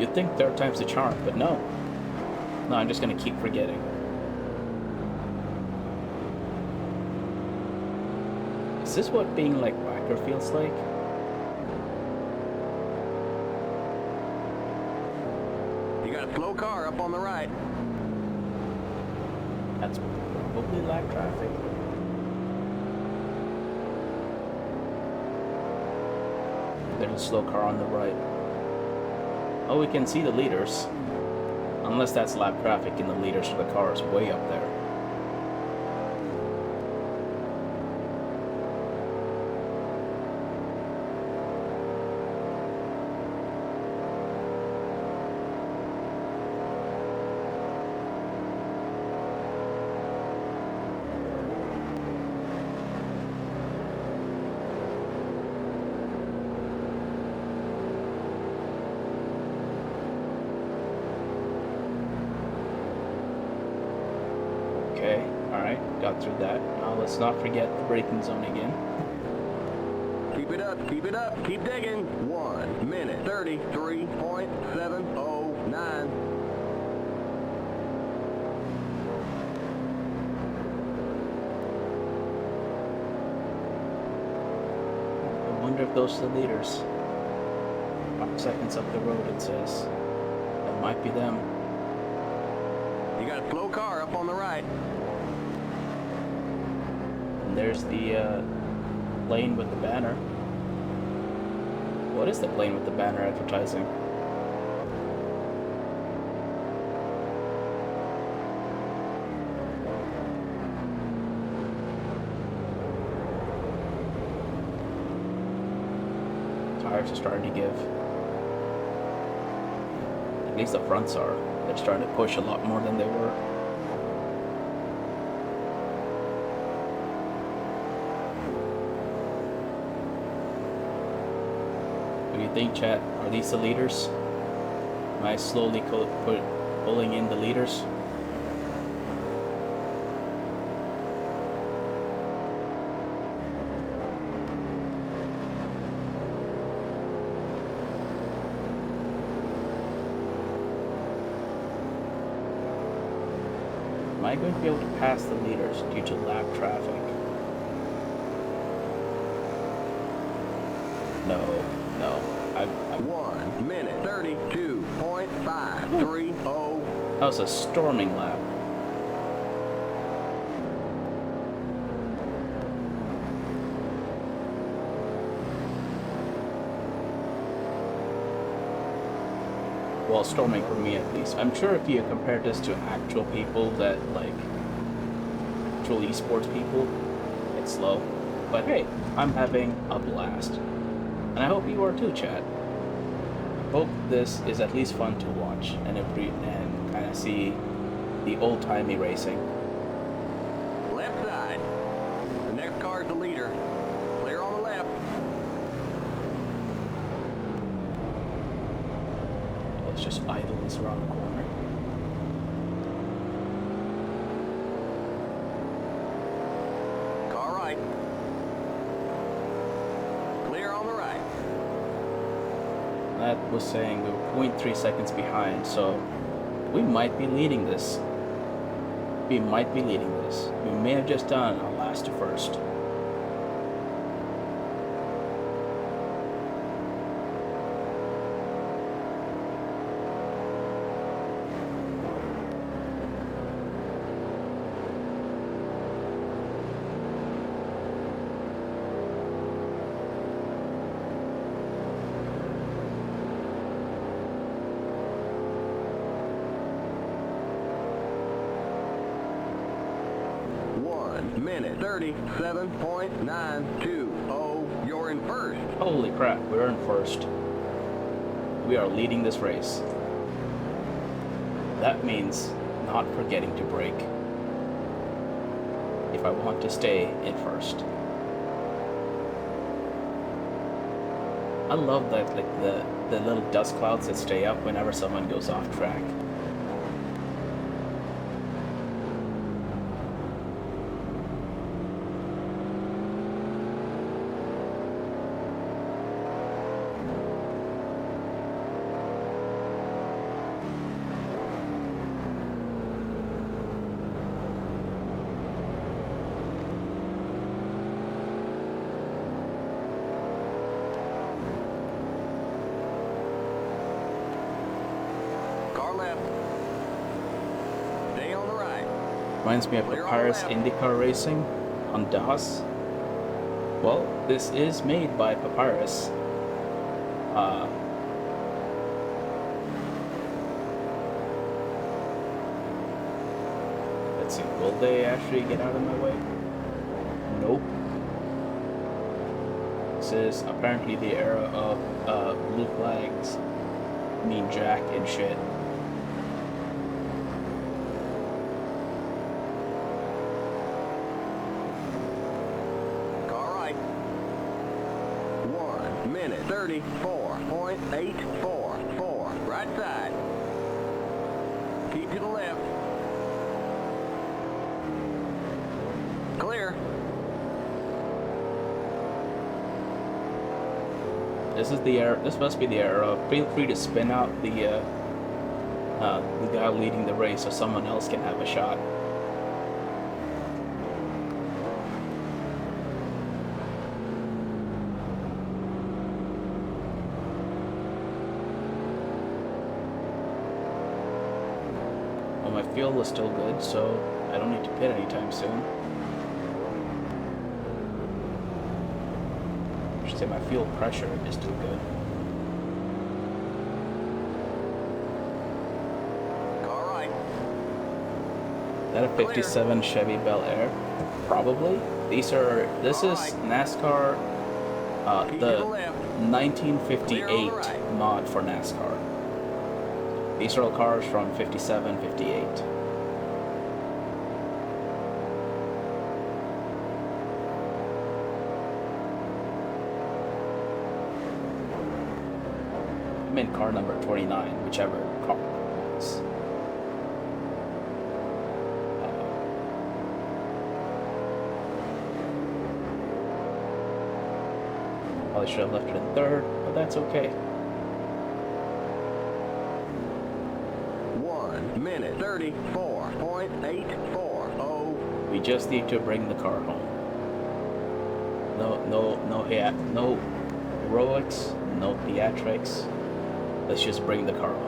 You'd think third time's the charm, but no. No, I'm just gonna keep forgetting. Is this what being like whacker feels like? You got a slow car up on the right. That's probably lag traffic. There's a slow car on the right. Oh, we can see the leaders. Unless that's lap traffic and the leaders for the cars way up there. Okay, alright, got through that. Now let's not forget the braking zone again. Keep it up, keep it up, keep digging. 1 minute 33.709. I wonder if those are the leaders. 5 seconds up the road it says. That might be them. You got a slow car up on the right. And there's the plane with the banner. What is the plane with the banner advertising? Tires are starting to give. least the fronts are. They're starting to push a lot more than they were. What do you think, chat? Are these the leaders? Am I slowly pulling in the leaders? Am I going to be able to pass the leaders due to lap traffic? No, no. 1 minute 32.530. That was a storming lap. Well, storming for me at least. I'm sure if you compare this to actual people that, like, actual esports people, it's slow. But hey, I'm having a blast. And I hope you are too, chat. I hope this is at least fun to watch and kind of see the old-timey racing. Left side. The next car is the leader. Clear on the left. Let's just idle this around the corner. Car right. Clear on the right. That was saying we were 0.3 seconds behind, so we might be leading this. We might be leading this. We may have just done our last to first. Minute 37.920. You're in first. Holy crap, we're in first. We are leading this race. That means not forgetting to brake if I want to stay in first. I love that, like the little dust clouds that stay up whenever someone goes off track. Reminds me of Papyrus IndyCar racing on DOS. Well, this is made by Papyrus. Let's see, will they actually get out of my way? Nope. This is apparently the era of blue flags mean jack and shit. Minute 34.844. Right side. Keep to the left. Clear. This is the era. This must be the era. Feel free to spin out the guy leading the race so someone else can have a shot. My fuel is still good, so I don't need to pit anytime soon. I should say my fuel pressure is still good. Car right. Is that a 57 Chevy Bel Air? Probably. This is NASCAR, the 1958 mod for NASCAR. These are all cars from 57, 58. I'm in car number 29, whichever car it is. Probably should have left it in third, but that's okay. 1 minute 34.840. We just need to bring the car home. No heroics, no theatrics. Let's just bring the car home.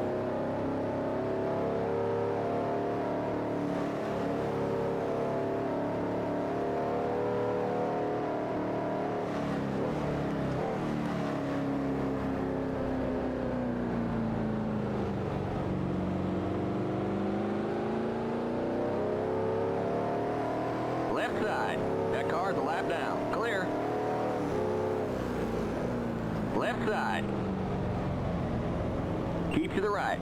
Left side. That car's a lap down. Clear. Left side. Keep to the right.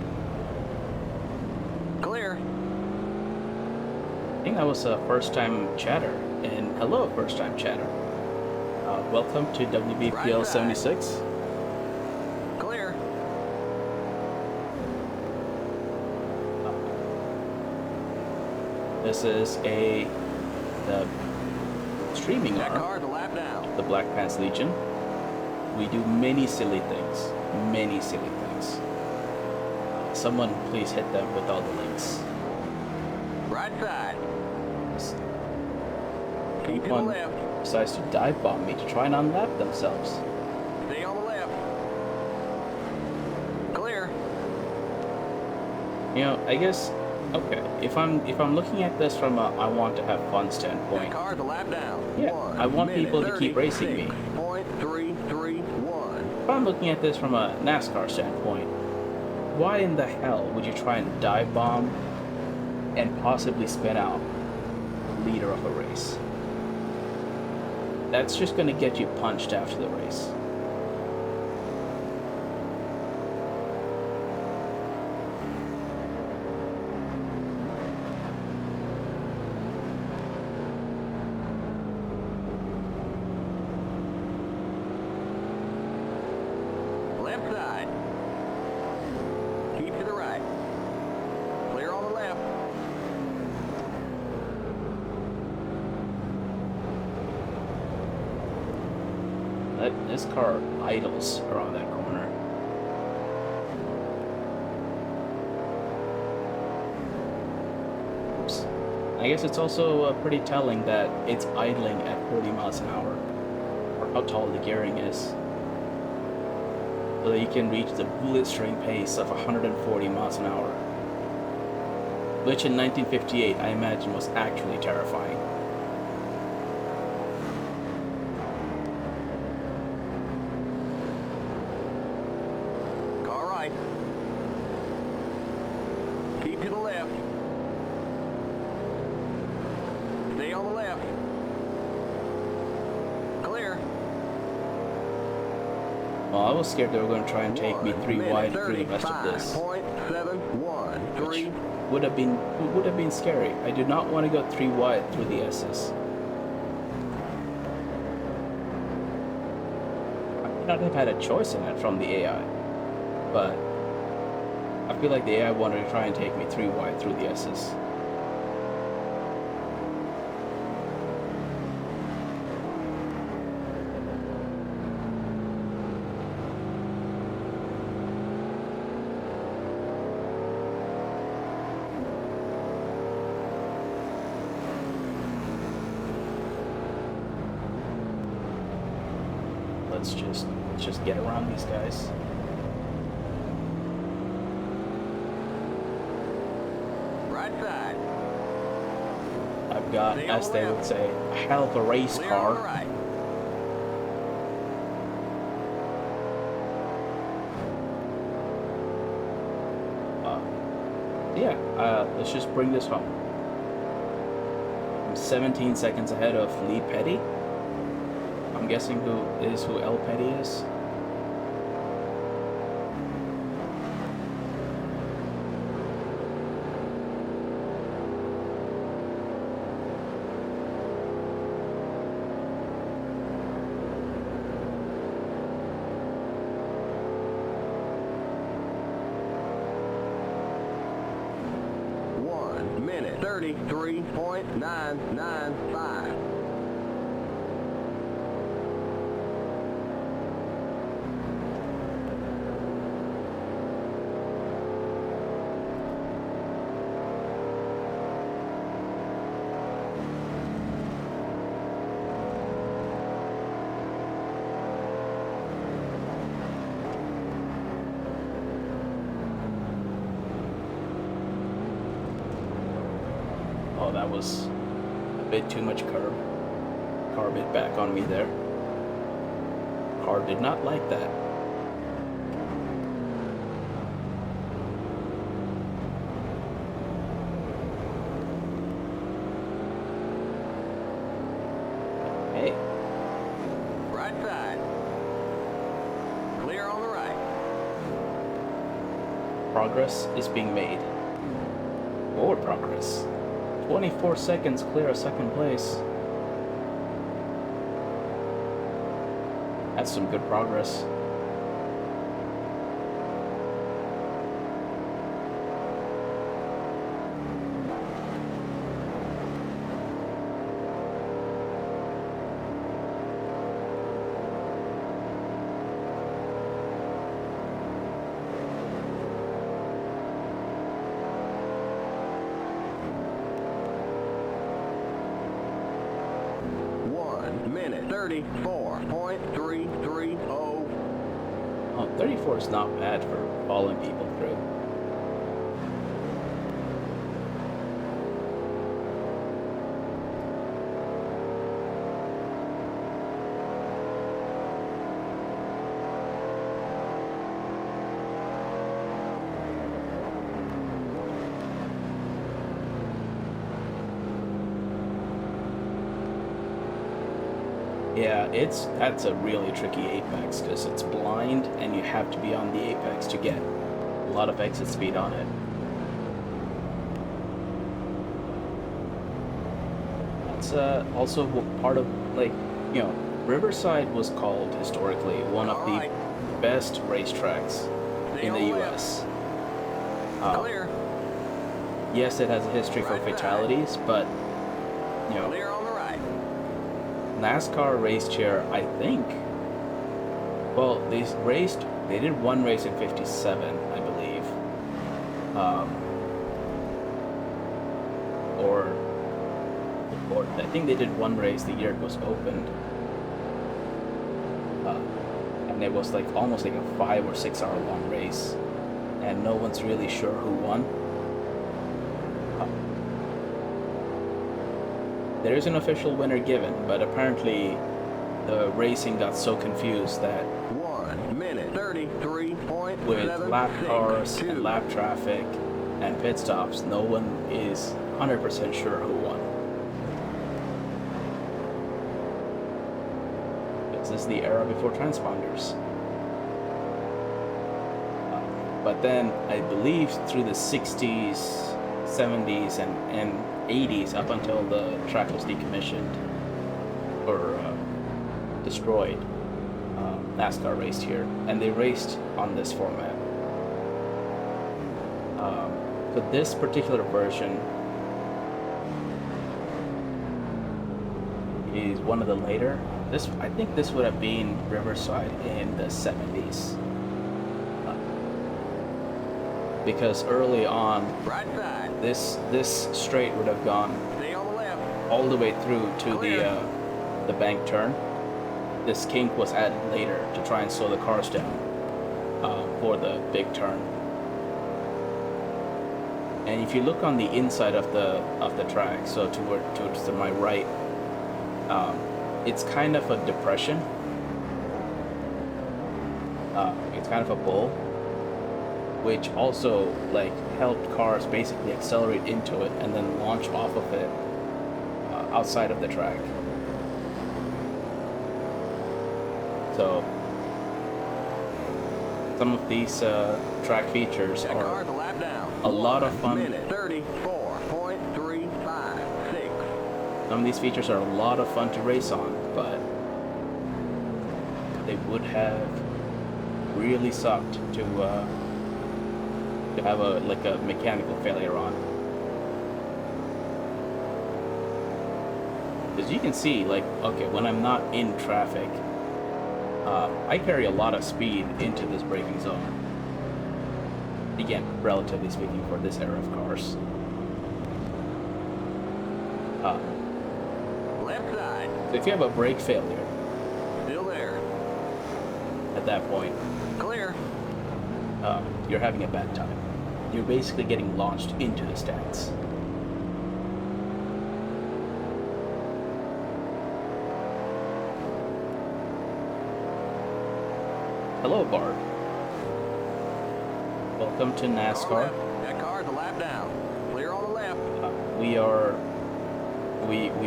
Clear. I think that was a first-time chatter. And hello, first-time chatter. Welcome to WBPL 76. Clear. This is the streaming That arm, car's a lap down. the Black Pants Legion. We do many silly things. Many silly things. Someone please hit them with all the links. Right side. Keep to the Someone left. decides to dive bomb me to try and unlap themselves. Stay on the left. Clear. You know, I guess, okay, if I'm looking at this from a I want to have fun That standpoint, car's a lap down. yeah, I want people to keep racing me. 36.331. If I'm looking at this from a NASCAR standpoint, why in the hell would you try and dive bomb and possibly spin out leader of a race? That's just going to get you punched after the race. Left side. Keep to the right. Clear on the left. This car idles around that corner. Oops. I guess it's also pretty telling that it's idling at 40 miles an hour, or how tall the gearing is, so that you can reach the bullet string pace of 140 miles an hour, which in 1958 I imagine was actually terrifying. Car right. Keep to the left. Stay on the left. Clear. Well, I was scared they were going to try and take me 3 wide through the rest of this. 35.713. Would have been scary. I do not want to go 3 wide through the S's. I may not have had a choice in that from the AI, but I feel like the AI wanted to try and take me 3 wide through the S's. Let's just get around these guys. Right side. I've got, Stay on as the they left. would say, a hell of a race Clear on the car. right. Let's just bring this home. I'm 17 seconds ahead of Lee Petty. I'm guessing who L Petty is. 33.995. Oh, that was a bit too much curb. Car bit back on me there. Car did not like that. Hey. Right side. Clear on the right. Progress is being made. Forward progress. 24 seconds clear of second place. That's some good progress. Minute 34.330. Oh, 34 is not bad for following people through. Yeah, that's a really tricky apex because it's blind and you have to be on the apex to get a lot of exit speed on it. That's also part of, like, you know, Riverside was called historically one of the best racetracks in the US. Clear. Yes, it has a history for fatalities, but you know, Clear on the right. NASCAR raced here, I think. Well, they did one race in '57, I believe. Or I think they did one race the year it was opened. And it was like almost like a 5 or 6 hour long race. And no one's really sure who won. There is an official winner given, but apparently the racing got so confused that 1 minute 33.762. with lap cars and lap traffic and pit stops, no one is 100% sure who won. This is the era before transponders. But then I believe through the 60s, 70s, and 80s, up until the track was decommissioned or destroyed, NASCAR raced here, and they raced on this format. So this particular version is one of the later. I think this would have been Riverside in the 70s. Because early on, Right side. this straight would have gone Stay on the left. all the way through to the bank turn. This kink was added later to try and slow the cars down for the big turn. And if you look on the inside of the track, so to my right, it's kind of a depression. It's kind of a bowl, which also like helped cars basically accelerate into it and then launch off of it outside of the track. So some of these track features That are car's a lap down. a lot of fun. Minute 34.356. Some of these features are a lot of fun to race on, but they would have really sucked to have a mechanical failure on. As you can see, like, okay, when I'm not in traffic, I carry a lot of speed into this braking zone. Again, relatively speaking, for this era of cars. Left side. So if you have a brake failure, Still there. at that point, Clear. you're having a bad time. You're basically getting launched into the stands. Hello, Bart. Welcome to Car NASCAR. left. That car's a lap down. Clear on the left. We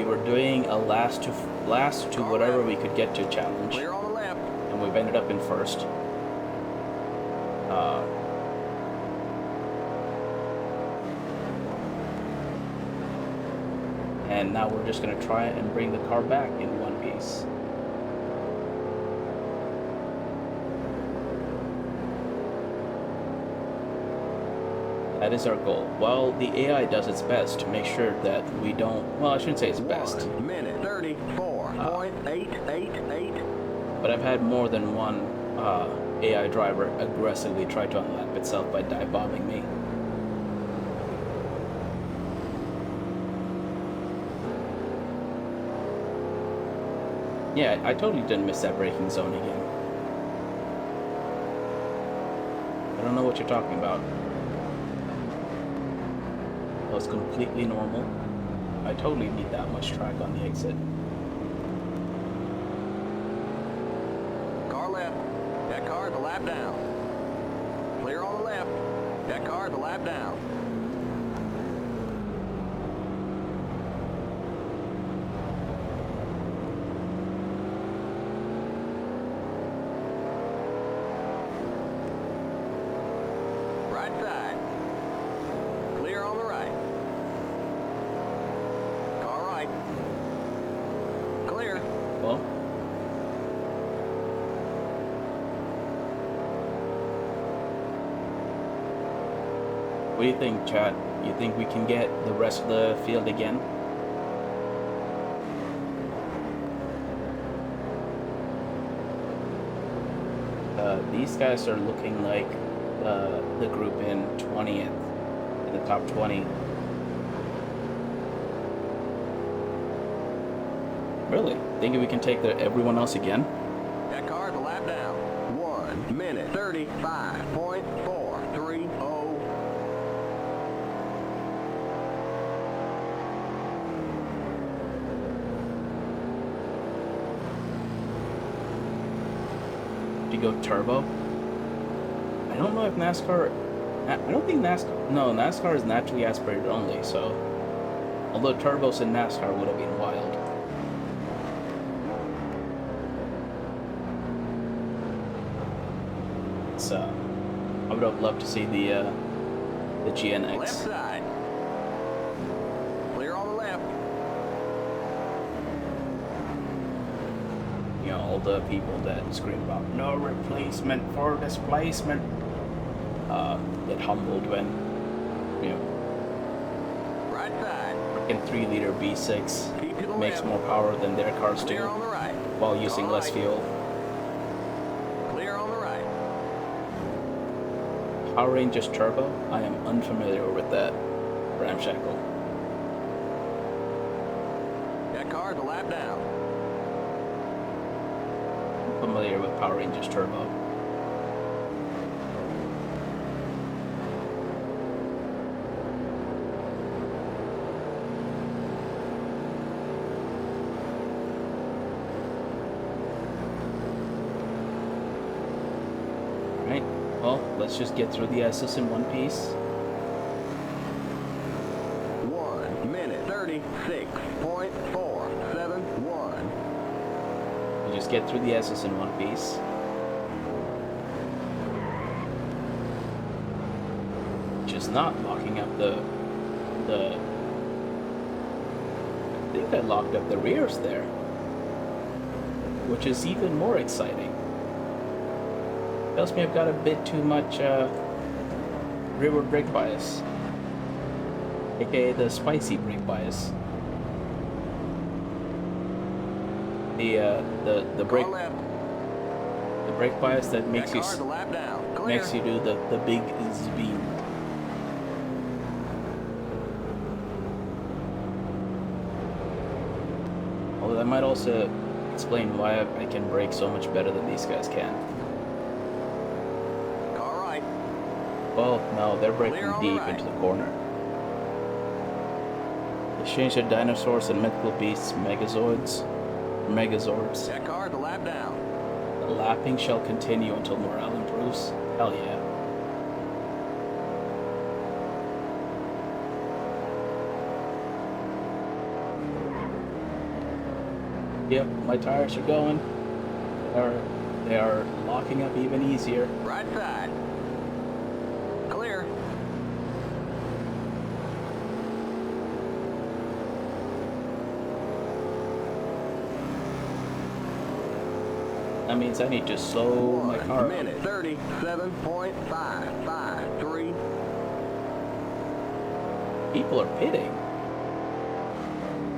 were doing a last to Car whatever left. we could get to challenge, Clear on the left. and we've ended up in first. And now we're just gonna try and bring the car back in one piece. That is our goal. Well, the AI does its best to make sure that we don't... Well, I shouldn't say its best. 1 minute 34.888. But I've had more than one AI driver aggressively try to unlap itself by dive bombing me. Yeah, I totally didn't miss that braking zone again. I don't know what you're talking about. That was completely normal. I totally need that much track on the exit. Car left. That car's a lap down. Clear on the left. That car's a lap down. Right side. Clear on the right. Car right. Clear. Well, what do you think, Chad? You think we can get the rest of the field again? These guys are looking like the group in 20th, in the top 20. Really? Think we can take everyone else again? That car's a lap down. 1 minute 35.430. To go turbo? I don't know if NASCAR... I don't think NASCAR... No, NASCAR is naturally aspirated only, so... Although turbos in NASCAR would have been wild. It's, I would have loved to see the GNX. Left side. Clear on the left. You know, all the people that scream about no replacement for displacement get humbled when, you know, Right side. freaking 3-liter V6 Keep to the makes left. more power than their cars do Clear on the right. while using Car less right. fuel. Clear on the right. Power Rangers Turbo? I am unfamiliar with that ramshackle. That car's a lap down. Familiar with Power Rangers Turbo. Right, well, let's just get through the S's in one piece. 1 minute 36.471. We just get through the S's in one piece. Just not locking up the I think I locked up the rears there, which is even more exciting. Tells me I've got a bit too much rearward brake bias, aka the spicy brake bias. The brake Car left. the brake bias that That makes you car's a lap down. Clear. makes you do the big beam. Although that might also explain why I can brake so much better than these guys can. Car right. Well, no, they're braking Clear on the deep right. into the corner. Exchange of dinosaurs and mythical beasts, Megazords. That car's a lap down. The lapping shall continue until morale improves. Hell yeah. Yep, my tires are going. They are locking up even easier. Right side. Clear. That means I need to slow my car 1 up. minute 37.553. People are pitting.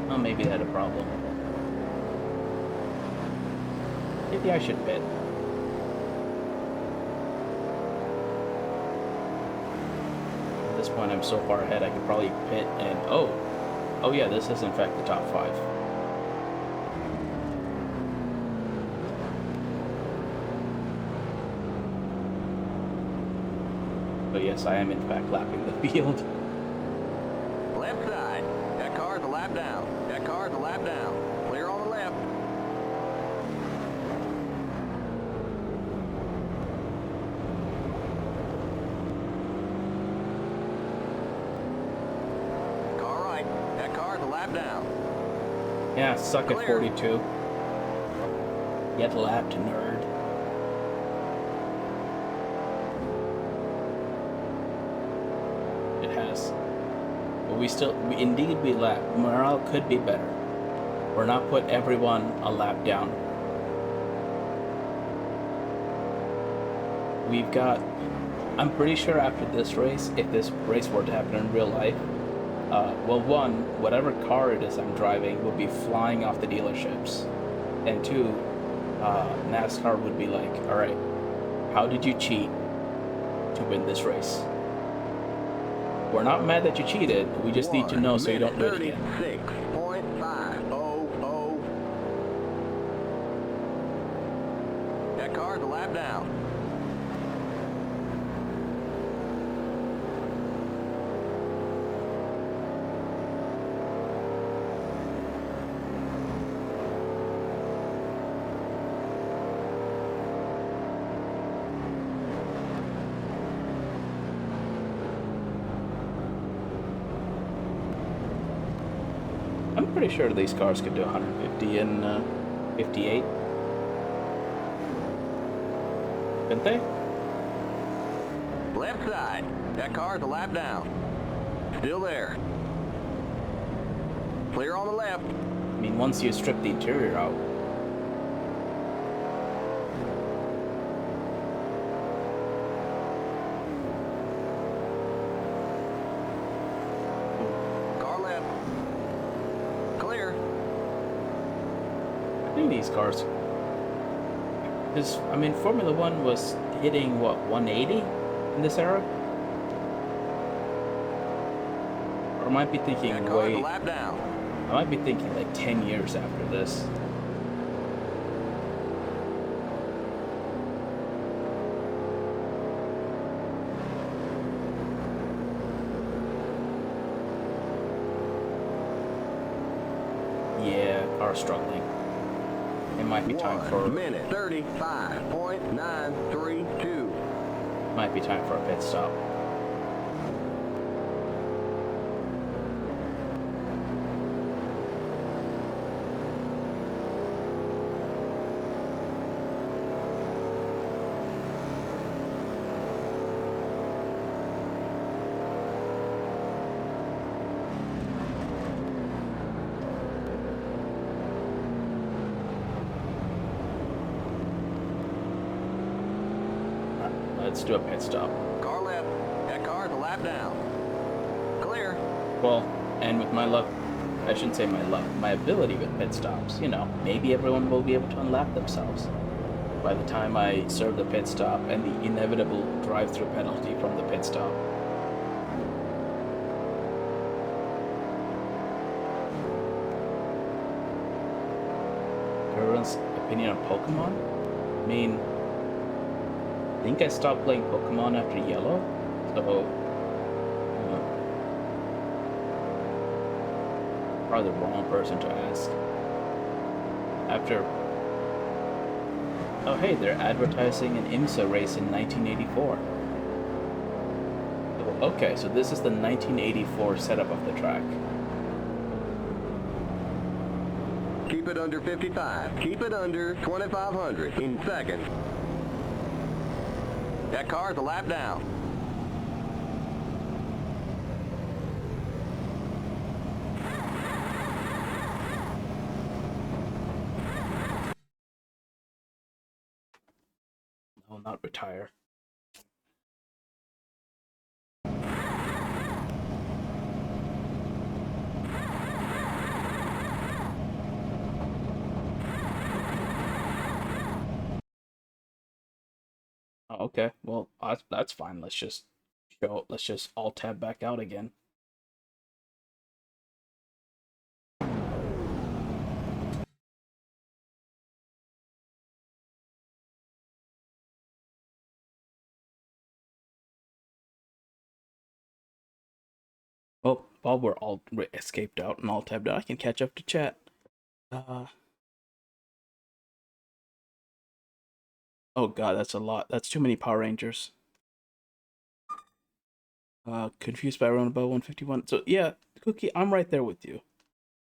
Oh, maybe they had a problem. Maybe I should pit. At this point, I'm so far ahead, I could probably pit and... Oh! Oh yeah, this is in fact the top 5. But yes, I am in fact lapping the field. Left side. That car's a lap down. That car's a lap down. Clear on the left. Car right. That car's a lap down. Yeah, suck at Clear. 42. Get lapped, nerd. It has. But indeed we lap. Morale could be better. We're not put everyone a lap down. We've got... I'm pretty sure after this race, if this race were to happen in real life, well, one, whatever car it is I'm driving would be flying off the dealerships. And two, NASCAR would be like, alright, how did you cheat to win this race? We're not mad that you cheated, we just need to know so you don't do it again. 36.500. That car's a lap down. I'm pretty sure these cars could do 150 in 58. Couldn't they? Left side. That car's a lap down. Still there. Clear on the left. I mean, once you strip the interior out. Car left. Clear. I think these cars... Because, I mean, Formula 1 was hitting, what, 180 in this era? Or I might be thinking That car's a way... lap down. I might be thinking like 10 years after this. Yeah, car's struggling. It might be time for... 1 minute 35.932. Might be time for a pit stop. Let's do a pit stop. Car left. That car's a lap down. Clear. Well, and with my luck, I shouldn't say my luck, my ability with pit stops. You know, maybe everyone will be able to unlap themselves by the time I serve the pit stop and the inevitable drive-through penalty from the pit stop. Everyone's opinion on Pokemon? I mean, I think I stopped playing Pokemon after Yellow, so probably the wrong person to ask. After, oh hey, they're advertising an IMSA race in 1984. Oh, okay, so this is the 1984 setup of the track. Keep it under 55. Keep it under 2,500 in second. That car's a lap down. No, not retire. Oh, okay, well, that's fine. Let's just alt tab back out again. Well, while we're all escaped out and alt tabbed out, I can catch up to chat. Oh god, that's a lot. That's too many Power Rangers. Confused by around about 151. So yeah, Cookie, I'm right there with you.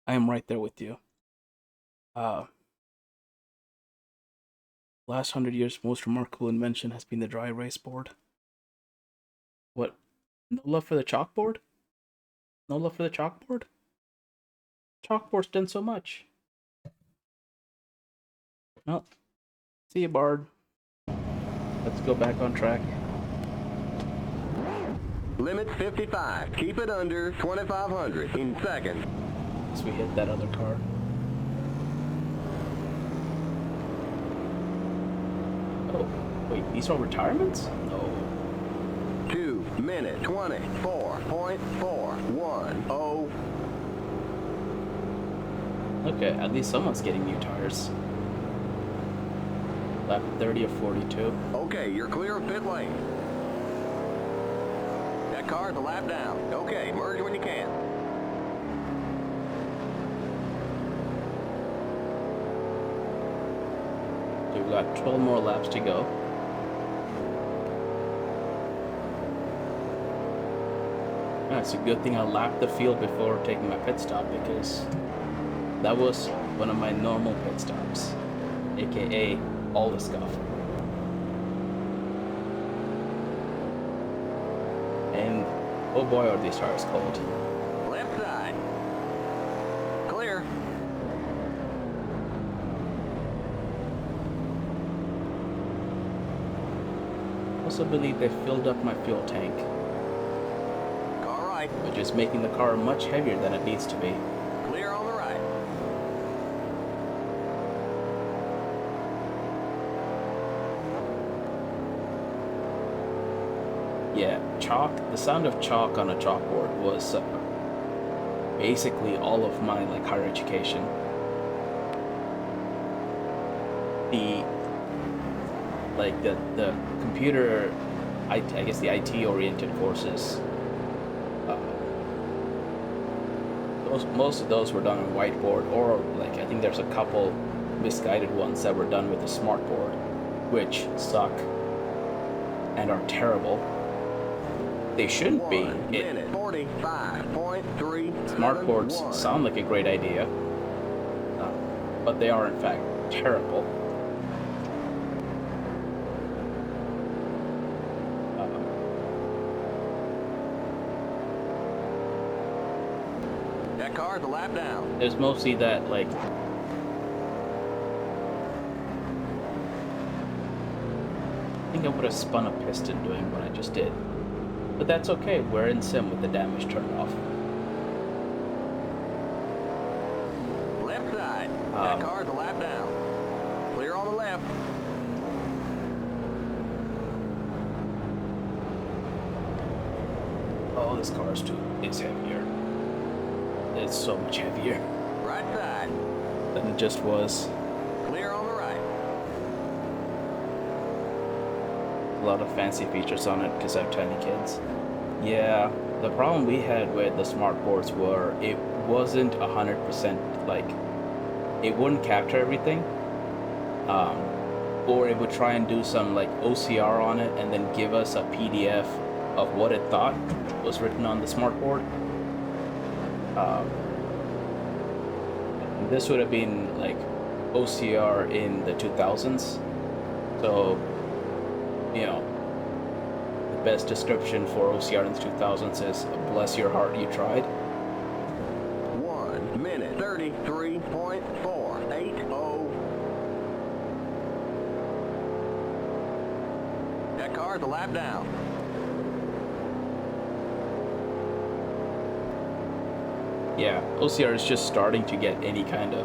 I am right there with you. Last 100 years, most remarkable invention has been the dry erase board. What? No love for the chalkboard? No love for the chalkboard? Chalkboard's done so much. Well, see you, Bard. Let's go back on track. Limit 55. Keep it under 2,500 in second. As we hit that other car. Oh, wait, these are retirements? No. 2 minute 24.410. Okay, at least someone's getting new tires. Lap 30 of 42. Okay, you're clear of pit lane. That car's a lap down. Okay, merge when you can. So we've got 12 more laps to go. It's a good thing I lapped the field before taking my pit stop, because that was one of my normal pit stops, aka all the scuff. And oh boy, are these tires cold. Left side. Clear. Also believe they filled up my fuel tank, Car right. which is making the car much heavier than it needs to be. Clear on the right. Yeah, chalk. The sound of chalk on a chalkboard was basically all of my higher education. The computer, I guess the IT oriented courses. Most of those were done on whiteboard, or I think there's a couple misguided ones that were done with a smartboard, which suck and are terrible. They shouldn't be. 1 minute 45.3. Smartboards sound like a great idea, but they are in fact terrible. That car's a lap down. There's mostly that I think I would have spun a piston doing what I just did. But that's okay, we're in sim with the damage turned off. That car's a lap down. Clear on the left. Oh, this car is heavier. It's so much heavier Right side. than it just was. Clear on the right. A lot of fancy features on it because I have tiny kids. Yeah, the problem we had with the smart boards were it wasn't 100% like it wouldn't capture everything. Or it would try and do some like OCR on it and then give us a PDF of what it thought was written on the smart board. This would have been like OCR in the 2000s. So, you know, the best description for OCR in the 2000s is bless your heart, you tried. 1 minute 33.480. That car's a lap down. Yeah, OCR is just starting to get any kind of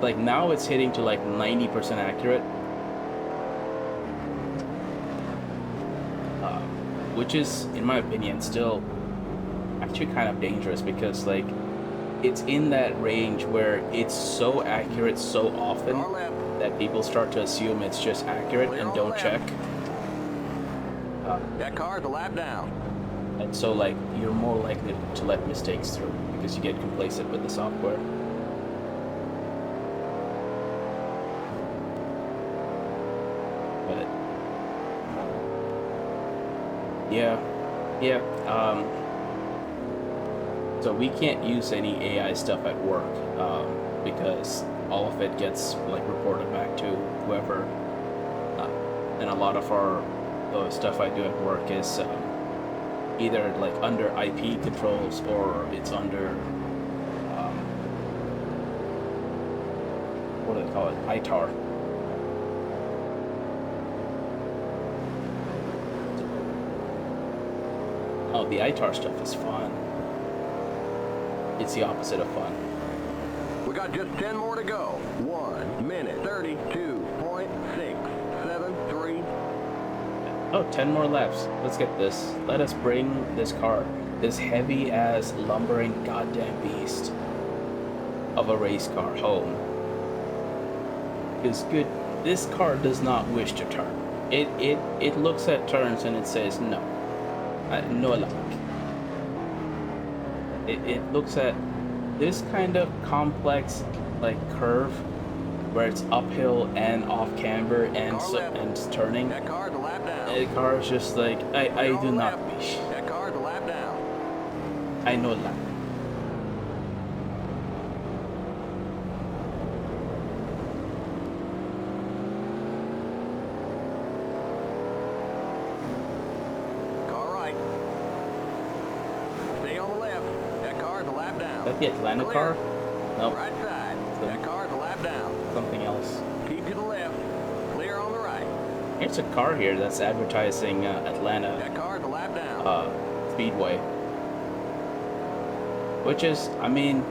like now it's hitting to like 90% accurate, which is in my opinion still actually kind of dangerous because like it's in that range where it's so accurate so often Car left. that people start to assume it's just accurate Clear and on the don't left. check. That car's a lap down. And so like you're more likely to let mistakes through because you get complacent with the software. But yeah. So we can't use any AI stuff at work because all of it gets like reported back to whoever. And a lot of our stuff I do at work is either like under IP controls or it's under what do they call it? ITAR. Oh, the ITAR stuff is fun. It's the opposite of fun. We got just 10 more to go. 1 minute 32.673. Oh, 10 more laps. Let's get this. Let us bring this car, this heavy as lumbering goddamn beast of a race car, home. Because this car does not wish to turn. It looks at turns and it says no. No luck. It looks at this kind of complex like curve where it's uphill and off camber and turning. That car's a lap down. The car is just like I do not wish. That car's a lap down. I know luck. Car right. Stay on the left. That car's a lap down. Is that the Atlanta Clear. car? Nope. Right side. That car's a lap down. Something else. Keep to the left. Clear on the right. Here's a car here that's advertising Atlanta That car's a lap down. Speedway. Which is, I mean,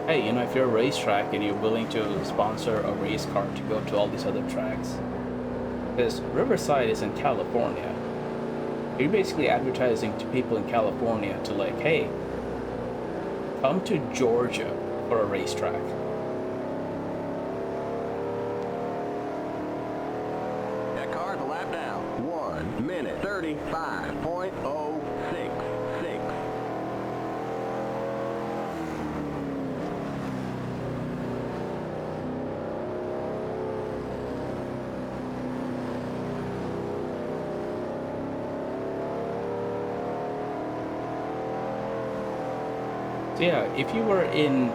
hey, you know, if you're a racetrack and you're willing to sponsor a race car to go to all these other tracks, because Riverside is in California, you're basically advertising to people in California to like, hey, come to Georgia for a racetrack. That car's a lap down. 1 minute 35.066. So yeah, if you were in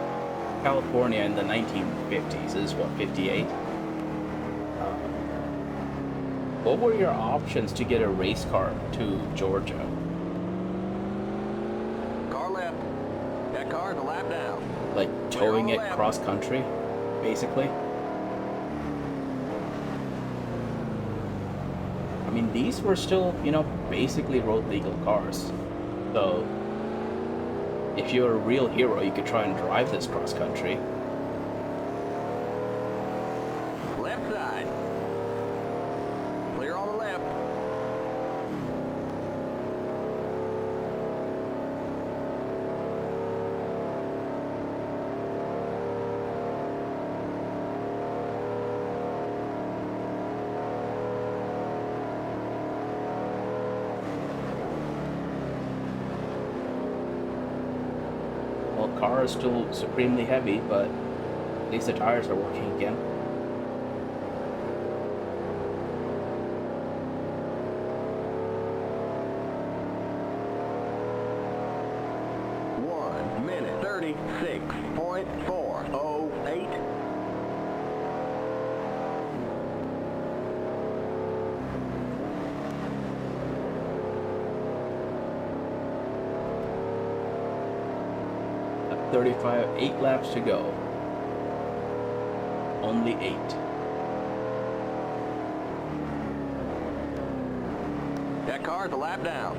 California in the 1950s, this is what, 58? What were your options to get a race car to Georgia? Car left. That car's a lap down. Like towing it cross country, basically? I mean, these were still, you know, basically road legal cars. So if you're a real hero, you could try and drive this cross country. left side. Clear on the left. Well, car is still supremely heavy, but at least the tires are working again. One minute 36.408. At 35, 8 laps to go. Only 8. That car's a lap down.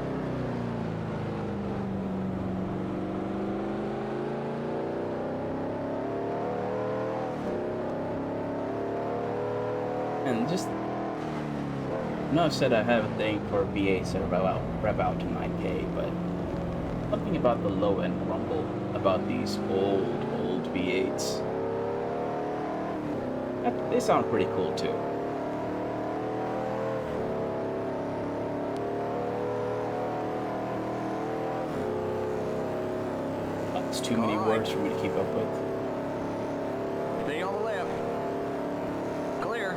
And just, I know I've said I have a thing for V8s that rev out to 9K, but something about the low end rumble about these old V8s. They sound pretty cool too. That's too many words for me to keep up with. Stay on the left. Clear.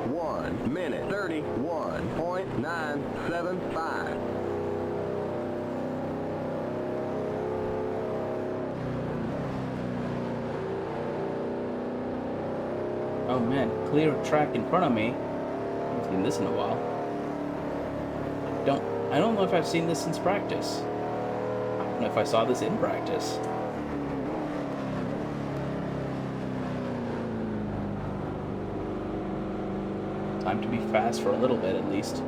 One minute 31.975. Oh man, clear track in front of me. I haven't seen this in a while. I don't know if I've seen this since practice. I don't know if I saw this in practice. Time to be fast for a little bit at least.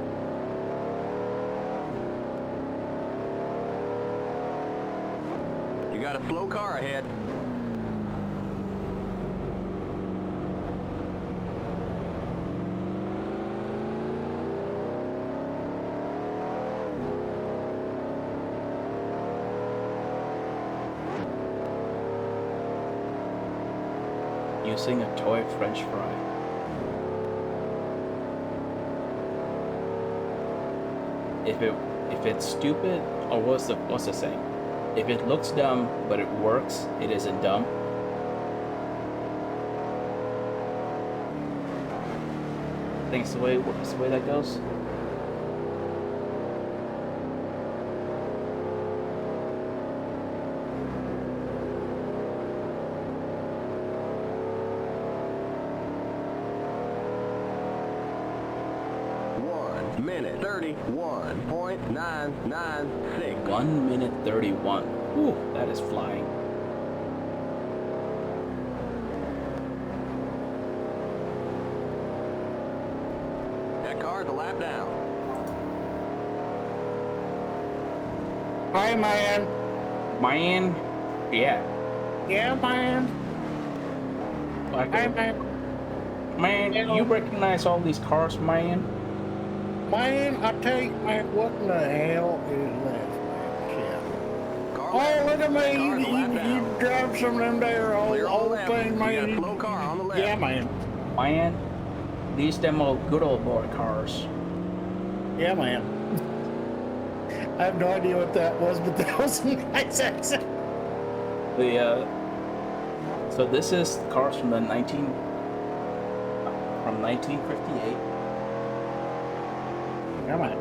You got a slow car ahead. Using a toy French fry. If it's stupid, or what's the saying? If it looks dumb but it works, it isn't dumb. I think it's the way that goes. Minute 31.996. 1 minute 31. Whew, that is flying. That car's a lap down. Hi, man. Man, yeah. Yeah, man. Like Hi, man. man, you recognize all these cars, man? Man, I tell you, man, what in the hell is that, man? Oh, look at me. You drive some of them there old thing, man. You got a slow car on the left. Yeah, man. Man, these them old good old boy cars. Yeah, man. I have no idea what that was, but that was a nice accent. So this is cars from 1958. Come on.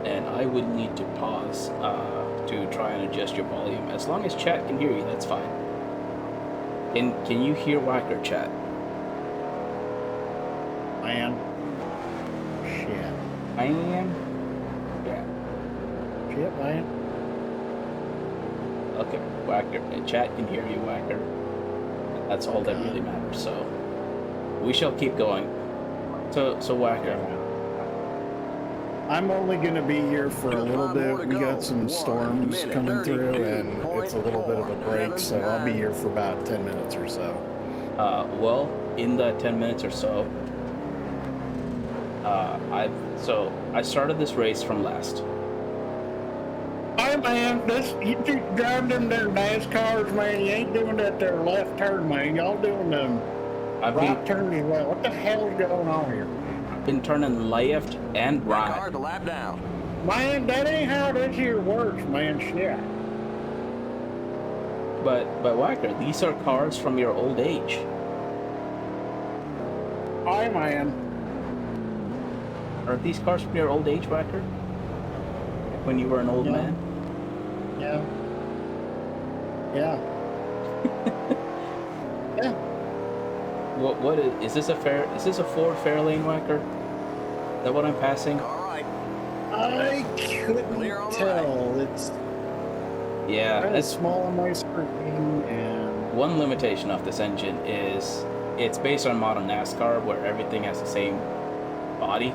And I would need to pause to try and adjust your volume. As long as chat can hear you, that's fine. Can you hear Whacker, chat? Man. Shit. I am. Yep, man. Okay, Whacker. Chat can hear you, Whacker. That's all that really matters. So we shall keep going. So Whacker. I'm only going to be here for a little bit. We got some storms coming through, and it's a little bit of a break, so I'll be here for about 10 minutes or so. Well, in that 10 minutes or so, I started this race from last. Hey man, you keep driving them there NASCARs, man. You ain't doing that there left turn, man. Y'all doing them right turn as well. What the hell is going on here? I've been turning left and right. Car, the lap down. Man, that ain't how this here works, man. Shit. But Whacker, these are cars from your old age. Hi, man. Are these cars from your old age, Whacker? When you were an old man? Yeah. Yeah. Yeah. What is this a Ford Fairlane, Whacker? Is that what I'm passing? All right. I couldn't tell. Right. It's it's small on my screen, and one limitation of this engine is it's based on modern NASCAR where everything has the same body.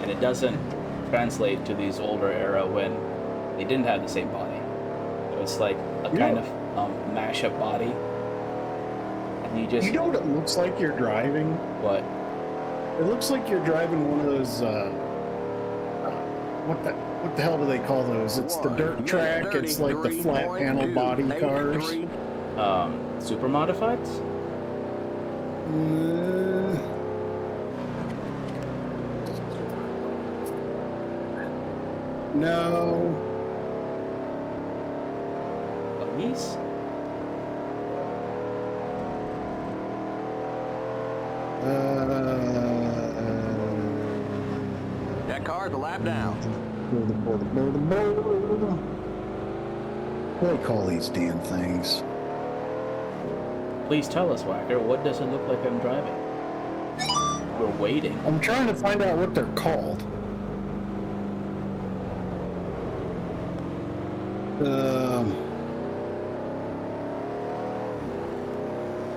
And it doesn't translate to these older era when they didn't have the same body. So it's like a kind of mash-up body. And you know what it looks like you're driving? What? It looks like you're driving one of those, what the hell do they call those? It's the dirt track, it's like the flat panel body cars. Super modifieds? No. Buggies? That car, the lap down. What do they call these damn things? Please tell us, Whacker, what does it look like I'm driving? We're waiting. I'm trying to find out what they're called.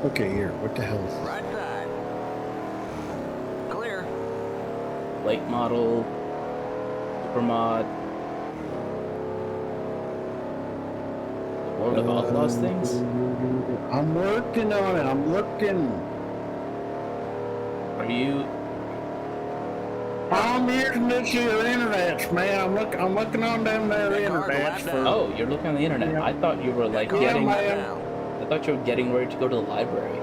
Okay, here. What the hell is this? Right side. Clear. Late model, supermod, the World of Outlaws things. I'm working on it. I'm looking. Are you? I'm using this here internets, man. I'm looking on them there internets for. Oh, you're looking on the internet. Yeah. I thought you were like getting. I thought you were getting ready to go to the library.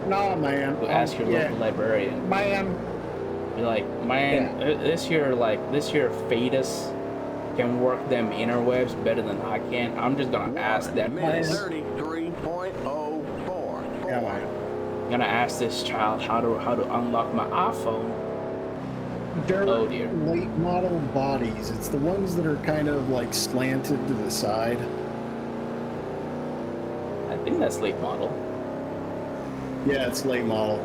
No, man. To ask your local librarian. Man. You're like, man, this here fetus can work them interwebs better than I can. I'm just gonna ask that man. 33.04. Yeah, man. I'm gonna ask this child how to unlock my iPhone. They're oh dear. Late model bodies. It's the ones that are kind of like slanted to the side. I think that's late model. Yeah, it's late model.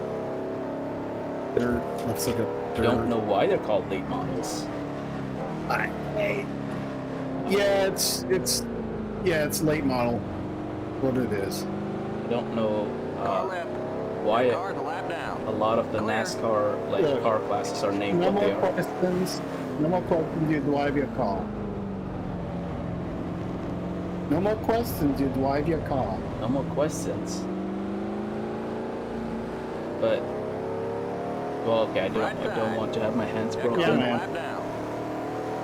They're looks like a. Don't know why they're called late models. Yeah, it's late model. What it is. I don't know why a lot of the NASCAR car classes are named what they are. No more questions, you drive your car. No more questions, you drive your car. No more questions. But well, okay, I don't want to have my hands broken. Yeah, man.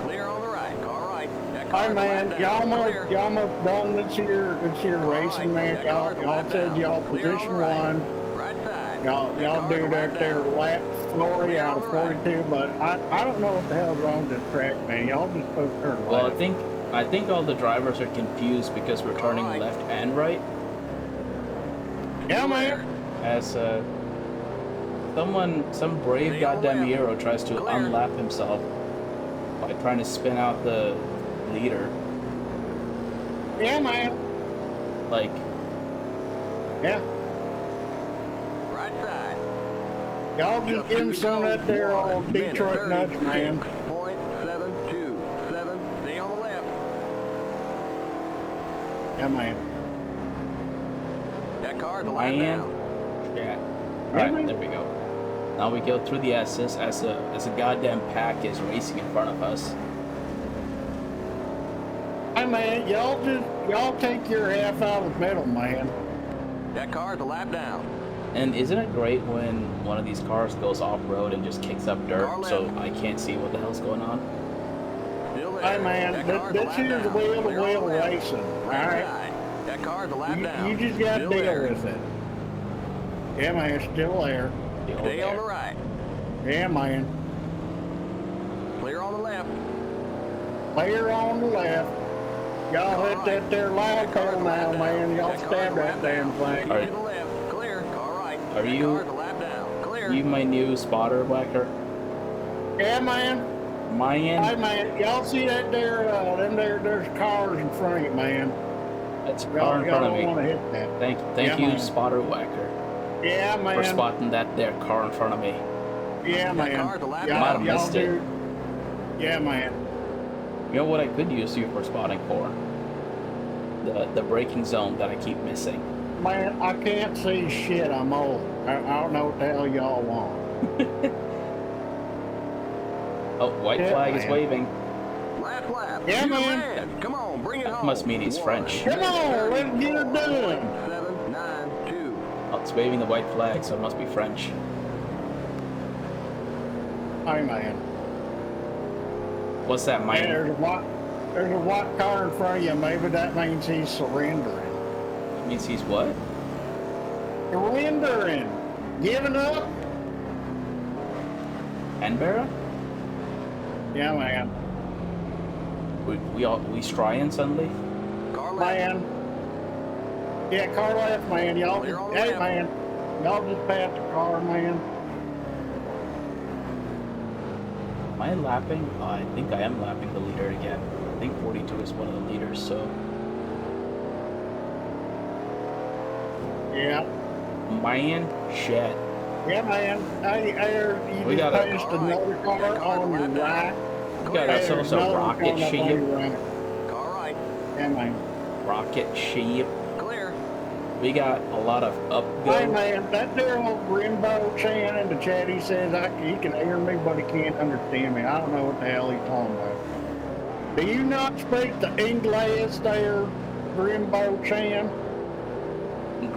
Clear on the right. All right. Hi, man. Y'all must done this year racing, man. Y'all said y'all position one. Y'all do that there lap 40 out of 42, but I don't know what the hell's wrong with this track, man. Y'all just supposed to turn well, left. I think all the drivers are confused because we're turning left and right. Yeah, man. As some brave goddamn hero tries to unlap himself by trying to spin out the leader. Yeah, man. Like. Yeah. Right side. Y'all just give him some of that there old Detroit nuts, man. .727. Stay on the left. Yeah, man. That car, the lap Man. down. Yeah. Yeah, Alright, man. there we go. Now we go through the S's as a goddamn pack is racing in front of us. Hey, man, y'all take your half out of the middle, man. That car, the lap down. And isn't it great when one of these cars goes off-road and just kicks up dirt so I can't see what the hell's going on? Still there. Hey, man, That car, the this lap here's down. wheel to Clear on wheel the left. racing, all Right right? side. That car, the lap down. You just got to Still deal there. with it. Yeah, man, it's still there. Still Stay on the there. right. Yeah, man. Clear on the left. Player on the left. Y'all hit that there loud pedal now, man. Y'all stab that damn thing. Keep to the left. Clear. Car right. Are That you- car, the lap down. Clear. You my new spotter, Whacker? Yeah, man. Hey, Mayan? man, y'all see that there, there's cars in front of you, man. That's a car Y'all in front of don't want me. to hit that. Thank Yeah, you, man. spotter Whacker, Yeah, man. for spotting that there car in front of me. Yeah, That man. car, the lap Might have Y'all missed it. do. Yeah, man. You know what I could use you for spotting for? The braking zone that I keep missing. Man, I can't see shit. I'm old. I don't know what the hell y'all want. Oh, white Yeah, flag is man. waving. Last lap. Yeah, Shoot man. ahead. Come on, bring it That home. must mean he's French. Come on, let's get it done. 792. Oh, it's waving the white flag, so it must be French. Hey, man. What's that, Hey, Mayan? there's a white car in front of you. Maybe that means he's surrendering. It means he's what? Surrendering. Giving up. Canberra? Yeah, man. We trying suddenly? Car left. Man. Yeah, car left, man. Y'all Clear just, on the hey, left. man. Y'all just passed the car, man. Am I lapping? I think I am lapping the leader again. I think 42 is one of the leaders, so... Yeah. Mayan? Shit. Yeah, man. Hey, you We just got a- passed All right. another car That car on to your the left. right. We got Hey, ourselves there's a another one rocket coming up on ship. your right. Car right. Yeah, man. Rocket ship. Clear. We got a lot of Hey, upgo. man, that there old Rainbow Chan in the chat, he says he can hear me, but he can't understand me. I don't know what the hell he's talking about. Do you not speak the English there, Rainbow Chan?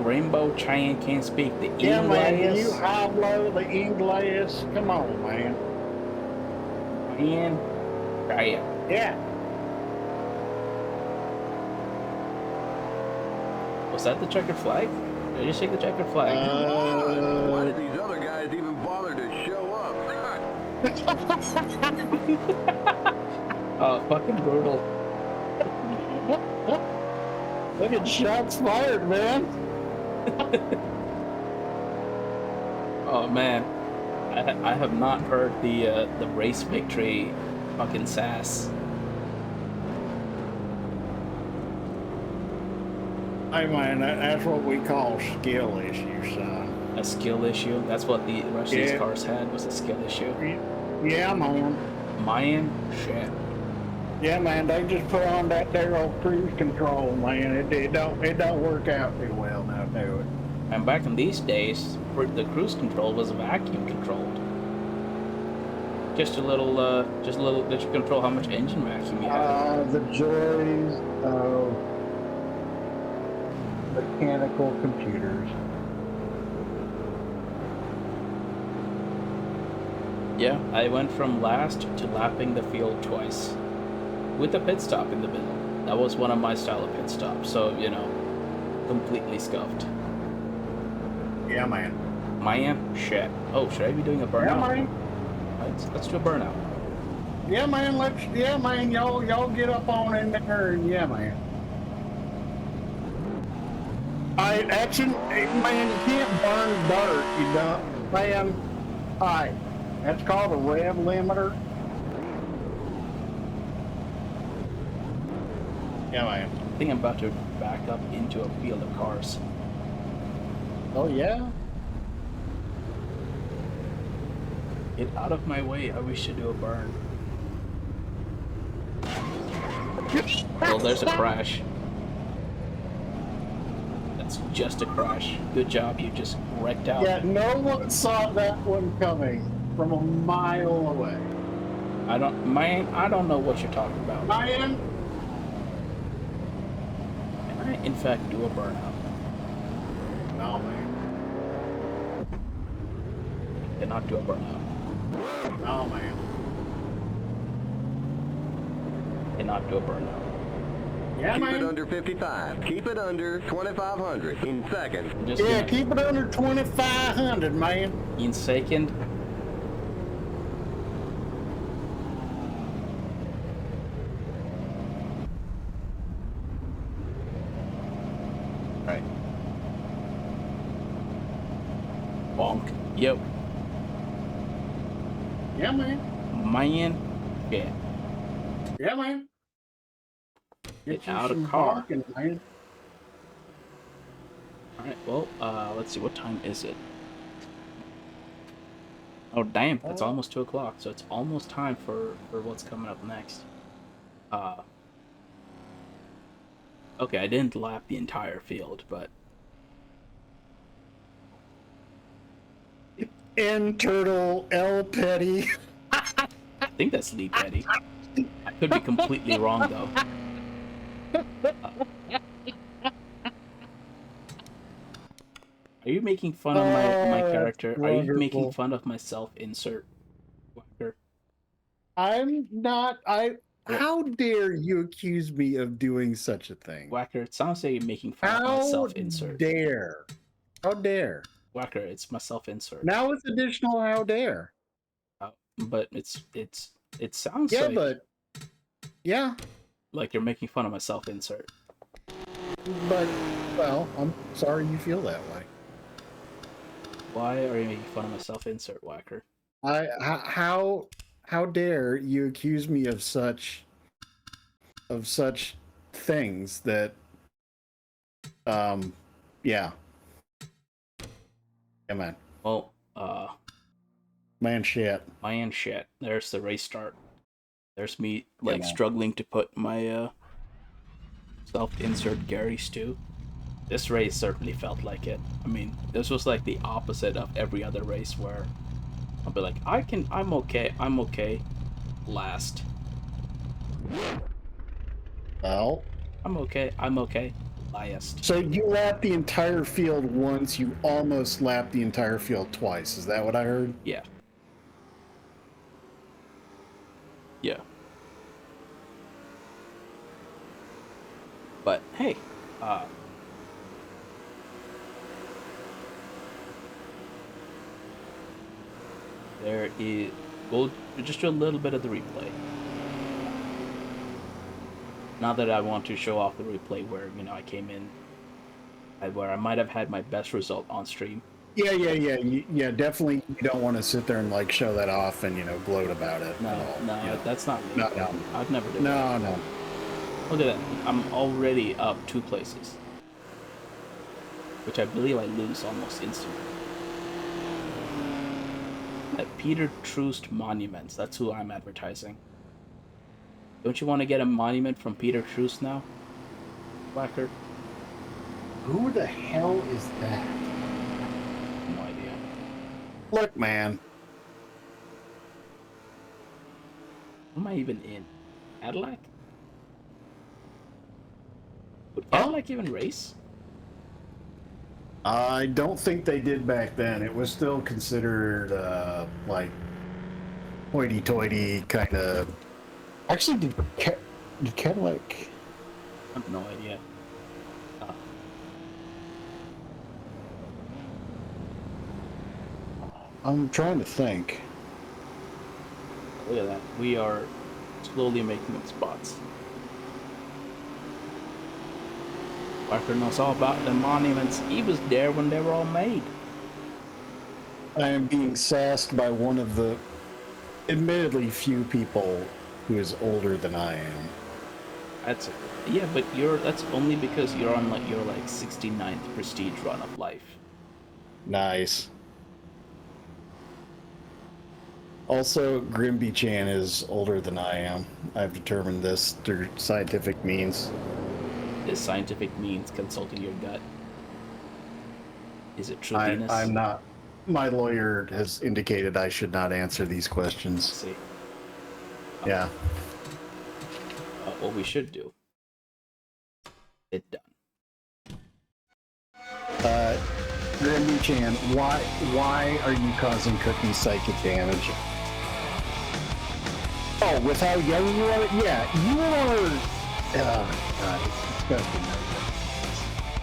Rainbow Chan can't speak the Yeah, man, do you English. hablo the English? Come on, man. Man. Damn. Yeah. Was that the checkered flag? Did I just take the checkered flag? Why did these other guys even bother to show up? Oh, fucking brutal. Look at shots fired, man. Oh man, I have not heard the race victory fucking sass. Hey, man, that's what we call skill issue, son. A skill issue. That's what the rest of these Yeah. cars had, was a skill issue. Yeah, man. Mayan, shit. Yeah, man, they just put on that there old cruise control, man. It don't work out too well now, do it? And back in these days, the cruise control was vacuum controlled. Just a little that you control how much engine vacuum you have. The joys of mechanical computers. Yeah, I went from last to lapping the field twice, with a pit stop in the middle. That was one of my style of pit stops, so you know, completely scuffed. Yeah, man. Mayan, shit. Oh, should I be doing a Yeah, burnout? man. Let's do a burnout. Yeah, man. Man. Y'all get up on in there, and yeah, man. Man, you can't burn dirt, you don't, man. Alright, that's called a rev limiter. Yeah, man. I think I'm about to back up into a field of cars. Oh, yeah? Get out of my way. I wish to do a burn. Well, there's a crash. That's just a crash. Good job, you just wrecked out. Yeah, no one saw that one coming from a mile away. I don't know what you're talking about. Ryan? Can I, in fact, do a burnout? No, man. Cannot do a burnout. No, man. Cannot do a burnout. Yeah, Keep man. it under 55. Keep it under 2,500 in seconds. Yeah, keep it under 2,500, man. In second. Right. Bonk. Yep. Yeah, man. Man. Yeah. Yeah, man. Get you out of some car. barking, man. Alright, well, let's see, what time is it? Oh, damn, it's almost 2 o'clock, so it's almost time for what's coming up next. Okay, I didn't lap the entire field, but... N Turtle, L Petty. I think that's Lee Petty. I could be completely wrong, though. Are you making fun of my character? Are you making fun of my self-insert, Whacker? I'm not. How dare you accuse me of doing such a thing? Whacker, it sounds like you're making fun of my self-insert. How dare? Whacker, it's my self-insert. Now it's additional how dare. But it sounds Yeah, like... but... Yeah. Like you're making fun of my self-insert. But, well, I'm sorry you feel that way. Why are you making fun of my self-insert, Whacker? How dare you accuse me of such things that yeah. Yeah, man. Well, man shit. There's the race start. There's me Yeah, struggling to put my self-insert Gary stew. This race certainly felt like it. I mean, this was like the opposite of every other race where I'll be like, I'm okay, last. Well, I'm okay, last. so you lapped the entire field once, you almost lapped the entire field twice. Is that what I heard? Yeah. Yeah. But hey, we'll just do a little bit of the replay. Not that I want to show off the replay where, I came in, where I might have had my best result on stream. Yeah. Yeah, definitely you don't want to sit there and show that off and, gloat about it. No, that's not me. No. I've never done that. No. Look at that. I'm already up 2 places. Which I believe I lose almost instantly. At Peter Troost Monuments, that's who I'm advertising. Don't you want to get a monument from Peter Troost now, Whacker? Who the hell is that? No idea. Look, man. Who am I even in? Cadillac? Would Cadillac even race? I don't think they did back then. It was still considered hoity-toity kind of. Actually, did Cadillac? I have no idea. I'm trying to think. Look at that. We are slowly making spots. Parker knows all about the monuments. He was there when they were all made. I am being sassed by one of the admittedly few people who is older than I am. Yeah, but that's only because you're on your 69th prestige run of life. Nice. Also, Grimby Chan is older than I am. I've determined this through scientific means. Is scientific means consulting your gut? Is it true, Venus? I'm not. My lawyer has indicated I should not answer these questions. See, Yeah. what we should do. It done. Grimby Chan, why are you causing Cookie psychic damage? Oh, with how young you are? Yeah, you are. God, it's disgusting.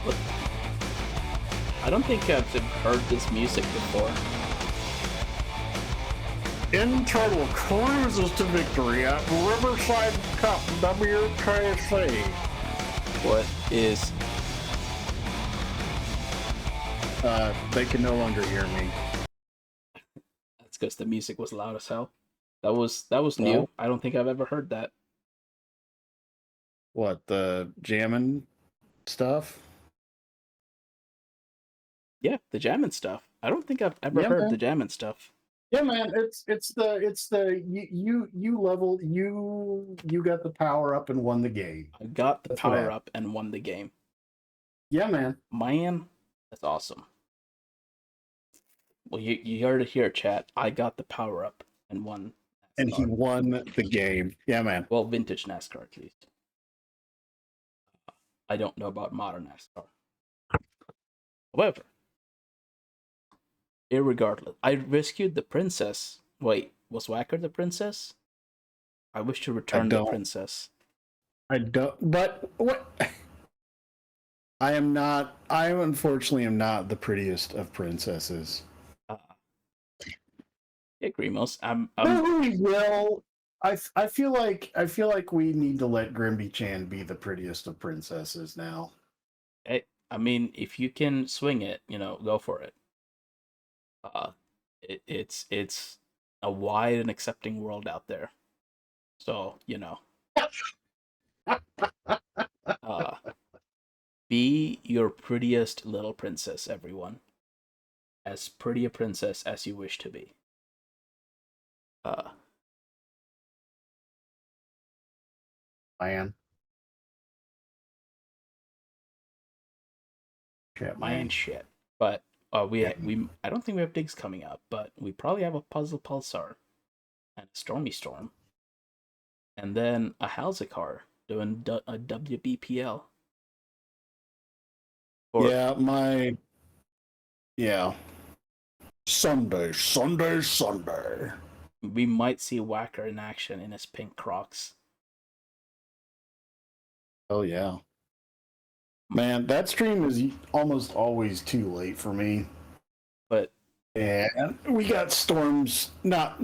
Look, I don't think I've heard this music before. Internal cruises to victory at Riverside Cup WKC. What is? They can no longer hear me. That's because the music was loud as hell. That was new. Well, I don't think I've ever heard that. what, the jamming stuff? Yeah, the jamming stuff. I don't think I've ever heard the jamming stuff. Yeah, man, it's the you level you got the power up and won the game. I got the power up and won the game. Yeah, man. Man, that's awesome. Well, you heard it here, chat. I got the power up and won. And he won the game. Yeah, man. Well, vintage NASCAR at least. I don't know about modern NASCAR. However, irregardless, I rescued the princess. Wait, was Whacker the princess? I wish to return the princess. I don't. But what? I unfortunately am not the prettiest of princesses. Yeah, Grimos. We will. I feel like we need to let Grimby Chan be the prettiest of princesses now. I mean, if you can swing it, go for it. It's a wide and accepting world out there. So, be your prettiest little princess, everyone. As pretty a princess as you wish to be. Man. Shit. But we I don't think we have digs coming up, but we probably have a Puzzle Pulsar and a Stormy Storm. And then a Halzikar doing a WBPL. Sunday. We might see Whacker in action in his pink Crocs. Oh, yeah. Man, that stream is almost always too late for me. But and we got storms, not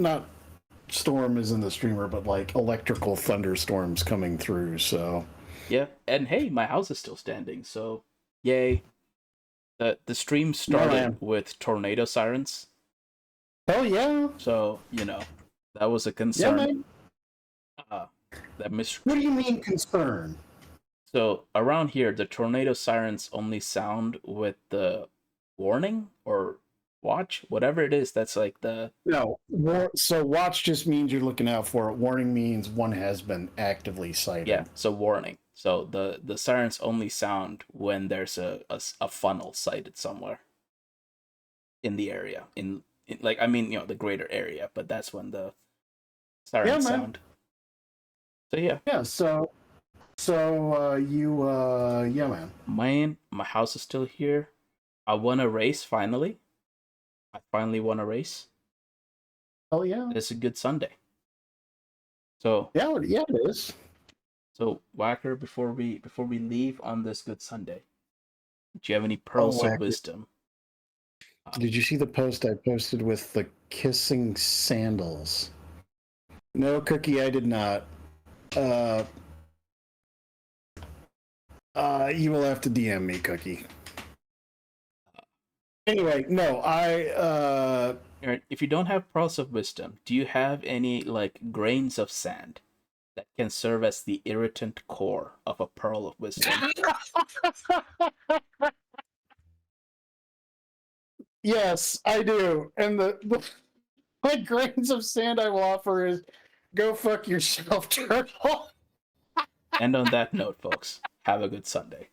storm is in the streamer, but like electrical thunderstorms coming through, so. Yeah, and hey, my house is still standing, so yay. The stream started with tornado sirens. Oh, yeah. So, that was a concern. Yeah, what do you mean concern? So, around here, the tornado sirens only sound with the warning or watch, whatever it is. That's like the... No, so watch just means you're looking out for it. Warning means one has been actively sighted. Yeah, so warning. So the sirens only sound when there's a funnel sighted somewhere in the area. In the greater area, but that's when the sirens sound. So yeah. Yeah, so yeah, man. Man, my house is still here. I won a race finally. I finally won a race. Oh yeah. It's a good Sunday. So yeah, it is. So Whacker, before we leave on this good Sunday, do you have any pearls of wisdom? Did you see the post I posted with the kissing sandals? No, Cookie, I did not. You will have to DM me, Cookie. Anyway, no, if you don't have pearls of wisdom, do you have any grains of sand that can serve as the irritant core of a pearl of wisdom? Yes, I do. And My grains of sand I will offer is go fuck yourself, turtle. And on that note, folks, have a good Sunday.